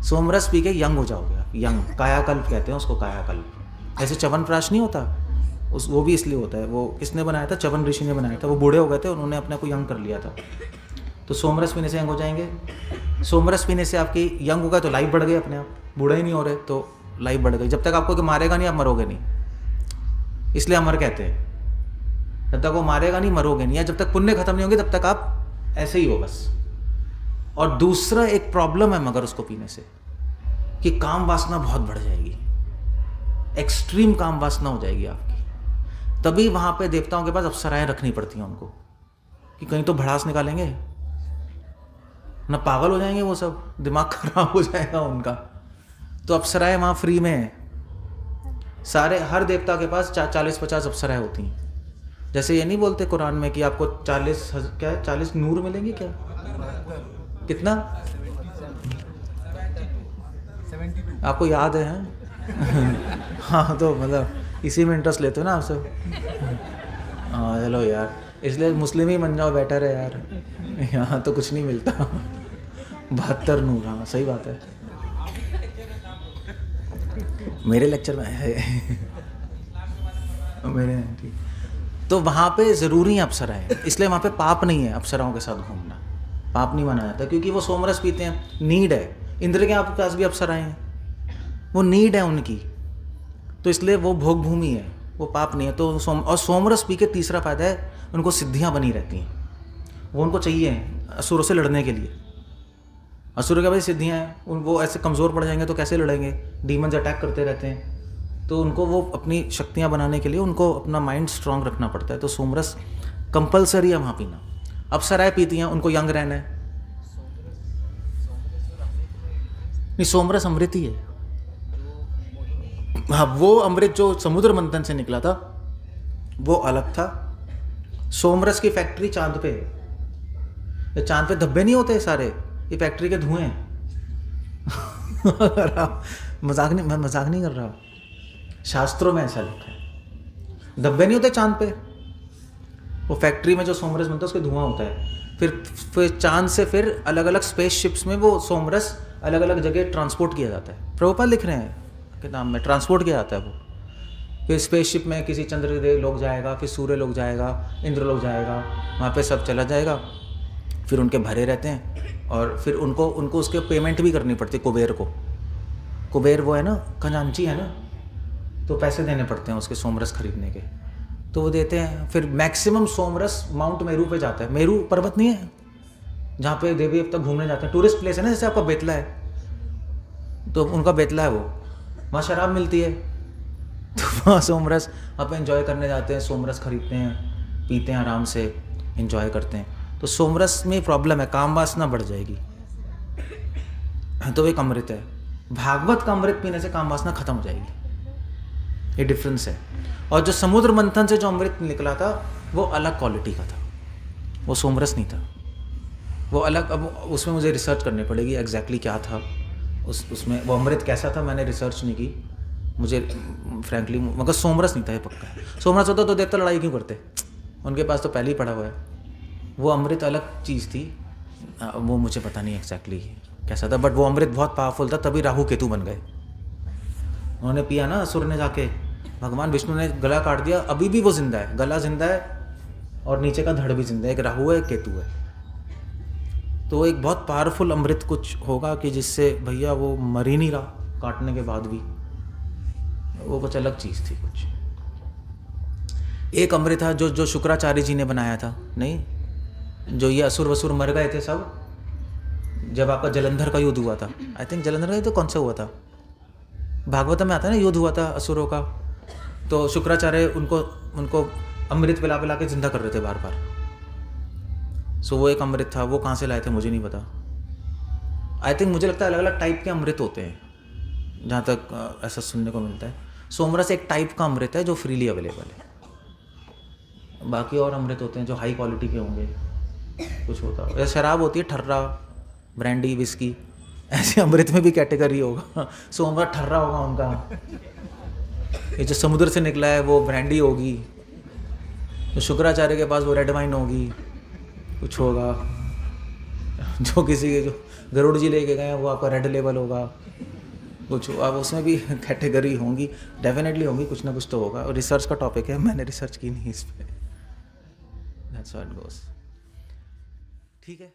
[SPEAKER 1] सोमरस पी के यंग हो जाओगे आप, यंग, कायाकल्प कहते हैं उसको, कायाकल्प। ऐसे च्यवनप्राश नहीं होता, वो भी इसलिए होता है, वो किसने बनाया था? च्यवन ऋषि ने बनाया था, वो बूढ़े हो गए थे, उन्होंने अपने को यंग कर लिया था, तो सोमरस पीने से यंग हो जाएंगे। सोमरस पीने से आपकी यंग हो गए तो लाइफ बढ़ गई अपने आप, बूढ़े ही नहीं हो रहे तो लाइफ बढ़ गई। जब तक आपको मारेगा नहीं आप मरोगे नहीं, इसलिए अमर कहते हैं, जब तक वो मारेगा नहीं मरोगे नहीं, या जब तक पुण्य खत्म नहीं होंगे तब तक आप ऐसे ही हो बस। और दूसरा एक प्रॉब्लम है मगर उसको पीने से, कि काम वासना बहुत बढ़ जाएगी, एक्सट्रीम काम वासना हो जाएगी आपकी। तभी वहां पे देवताओं के पास अप्सराएं रखनी पड़ती हैं उनको, कि कहीं तो भड़ास निकालेंगे ना, पागल हो जाएंगे वो सब, दिमाग खराब हो जाएगा उनका। तो अप्सराएं वहां फ्री में है सारे, हर देवता के पास 40-50 अप्सराएं होती हैं। जैसे ये नहीं बोलते कुरान में कि आपको 40 नूर मिलेंगे, क्या कितना 72 आपको याद है? हाँ, तो मतलब इसी में इंटरेस्ट लेते हो ना आप सब। हाँ चलो यार, इसलिए मुस्लिम ही बन जाओ, बेटर है यार, यहाँ तो कुछ नहीं मिलता। 72 नूर, हाँ सही बात है, मेरे लेक्चर में है मेरे। तो वहाँ पे ज़रूरी अप्सरा है, इसलिए वहाँ पे पाप नहीं है अप्सराओं के साथ घूमना, पाप नहीं माना जाता, क्योंकि वो सोमरस पीते हैं, नीड है। इंद्र के आपके पास भी अप्सराएं हैं, वो नीड है उनकी, तो इसलिए वो भोग भूमि है, वो पाप नहीं है। तो और सोमरस पी के तीसरा फायदा है, उनको सिद्धियाँ बनी रहती हैं, वो उनको चाहिए असुरों से लड़ने के लिए। असुरों के भाई सिद्धियाँ हैं, वो ऐसे कमज़ोर पड़ जाएंगे तो कैसे लड़ेंगे, डीमंस अटैक करते रहते हैं, तो उनको वो अपनी शक्तियाँ बनाने के लिए उनको अपना माइंड स्ट्रांग रखना पड़ता है। तो सोमरस कंपलसरी है वहाँ पीना। अप्सराएं पीती हैं, उनको यंग रहना है। नहीं, सोमरस अमृत ही है, हाँ, वो अमृत जो समुद्र मंथन से निकला था वो अलग था। सोमरस की फैक्ट्री चांद पे है। ये चांद पे धब्बे नहीं होते सारे, ये फैक्ट्री के धुएं हैं। मैं मजाक नहीं कर रहा, शास्त्रों में ऐसा लिखा है। धब्बे नहीं होते चांद पे, वो फैक्ट्री में जो सोमरस बनता है उसके धुआं होता है। फिर चांद से फिर अलग अलग स्पेस शिप्स में वो सोमरस अलग अलग जगह ट्रांसपोर्ट किया जाता है। प्रभुपाद लिख रहे हैं के नाम में ट्रांसपोर्ट किया जाता है वो। फिर स्पेसशिप में किसी चंद्रदेव लोग जाएगा, फिर सूर्य लोग जाएगा, इंद्र लोग जाएगा, वहाँ पे सब चला जाएगा। फिर उनके भरे रहते हैं और फिर उनको उसके पेमेंट भी करनी पड़ती है कुबेर को। कुबेर वो है ना, खजांची है ना, तो पैसे देने पड़ते हैं उसके सोमरस खरीदने के, तो वो देते हैं। फिर मैक्सिमम सोमरस माउंट मेरू पे जाता है। मेरू पर्वत नहीं है जहाँ पे देवी अब तक घूमने जाते हैं, टूरिस्ट प्लेस है ना, जैसे आपका बेतला है, तो उनका बेतला है वो, वहाँ शराब मिलती है, तो वहाँ सोमरस आप एंजॉय करने जाते हैं, सोमरस खरीदते हैं, पीते हैं, आराम से एंजॉय करते हैं। तो सोमरस में प्रॉब्लम है, काम वासना बढ़ जाएगी, तो एक अमृत है। भागवत का अमृत पीने से काम वासना खत्म हो जाएगी, ये डिफरेंस है। और जो समुद्र मंथन से जो अमृत निकला था वो अलग क्वालिटी का था, वो सोमरस नहीं था, वो अलग। अब उसमें मुझे रिसर्च करनी पड़ेगी एग्जैक्टली क्या था उसमें, वो अमृत कैसा था, मैंने रिसर्च नहीं की, मुझे फ्रैंकली, मगर सोमरस नहीं था ये पक्का है। सोमरस होता तो देवता लड़ाई क्यों करते, उनके पास तो पहले ही पड़ा हुआ है। वो अमृत अलग चीज़ थी, वो मुझे पता नहीं एग्जैक्टली कैसा था, बट वो अमृत बहुत पावरफुल था, तभी राहु केतु बन गए। उन्होंने पिया ना असुर ने जाके, भगवान विष्णु ने गला काट दिया, अभी भी वो जिंदा है, गला जिंदा है और नीचे का धड़ भी जिंदा है, एक राहु है, एक केतु है। तो एक बहुत पावरफुल अमृत कुछ होगा कि जिससे भैया वो मर ही नहीं रहा काटने के बाद भी, वो कुछ अलग चीज़ थी कुछ। एक अमृत था जो शुक्राचार्य जी ने बनाया था, नहीं, जो ये असुर वसुर मर गए थे सब, जब आपका जलंधर का युद्ध हुआ था, आई थिंक जलंधर का युद्ध कौन सा हुआ था, भागवत में आता है ना, युद्ध हुआ था असुरों का, तो शुक्राचार्य उनको अमृत पिला पिला के जिंदा कर रहे थे बार बार। सो वो एक अमृत था, वो कहाँ से लाए थे मुझे नहीं पता। आई थिंक मुझे लगता है अलग अलग टाइप के अमृत होते हैं, जहाँ तक ऐसा सुनने को मिलता है। सोमरस एक टाइप का अमृत है जो फ्रीली अवेलेबल है, बाकी और अमृत होते हैं जो हाई क्वालिटी के होंगे, कुछ होता है। शराब होती है ठर्रा, ब्रांडी, विस्की, ऐसे अमृत में भी कैटेगरी होगा। सोमरस ठर्रा होगा उनका, ये जो समुद्र से निकला है वो ब्रांडी होगी, जो शुक्राचार्य के पास वो रेड वाइन होगी, कुछ होगा, जो किसी के जो गरुड़ जी लेके गए हैं वो आपका रेड लेबल होगा, कुछ अब उसमें भी कैटेगरी होंगी, डेफिनेटली होंगी, कुछ ना कुछ तो होगा। और रिसर्च का टॉपिक है, मैंने रिसर्च की नहीं इस पर, दैट्स हाउ इट गोस। ठीक है।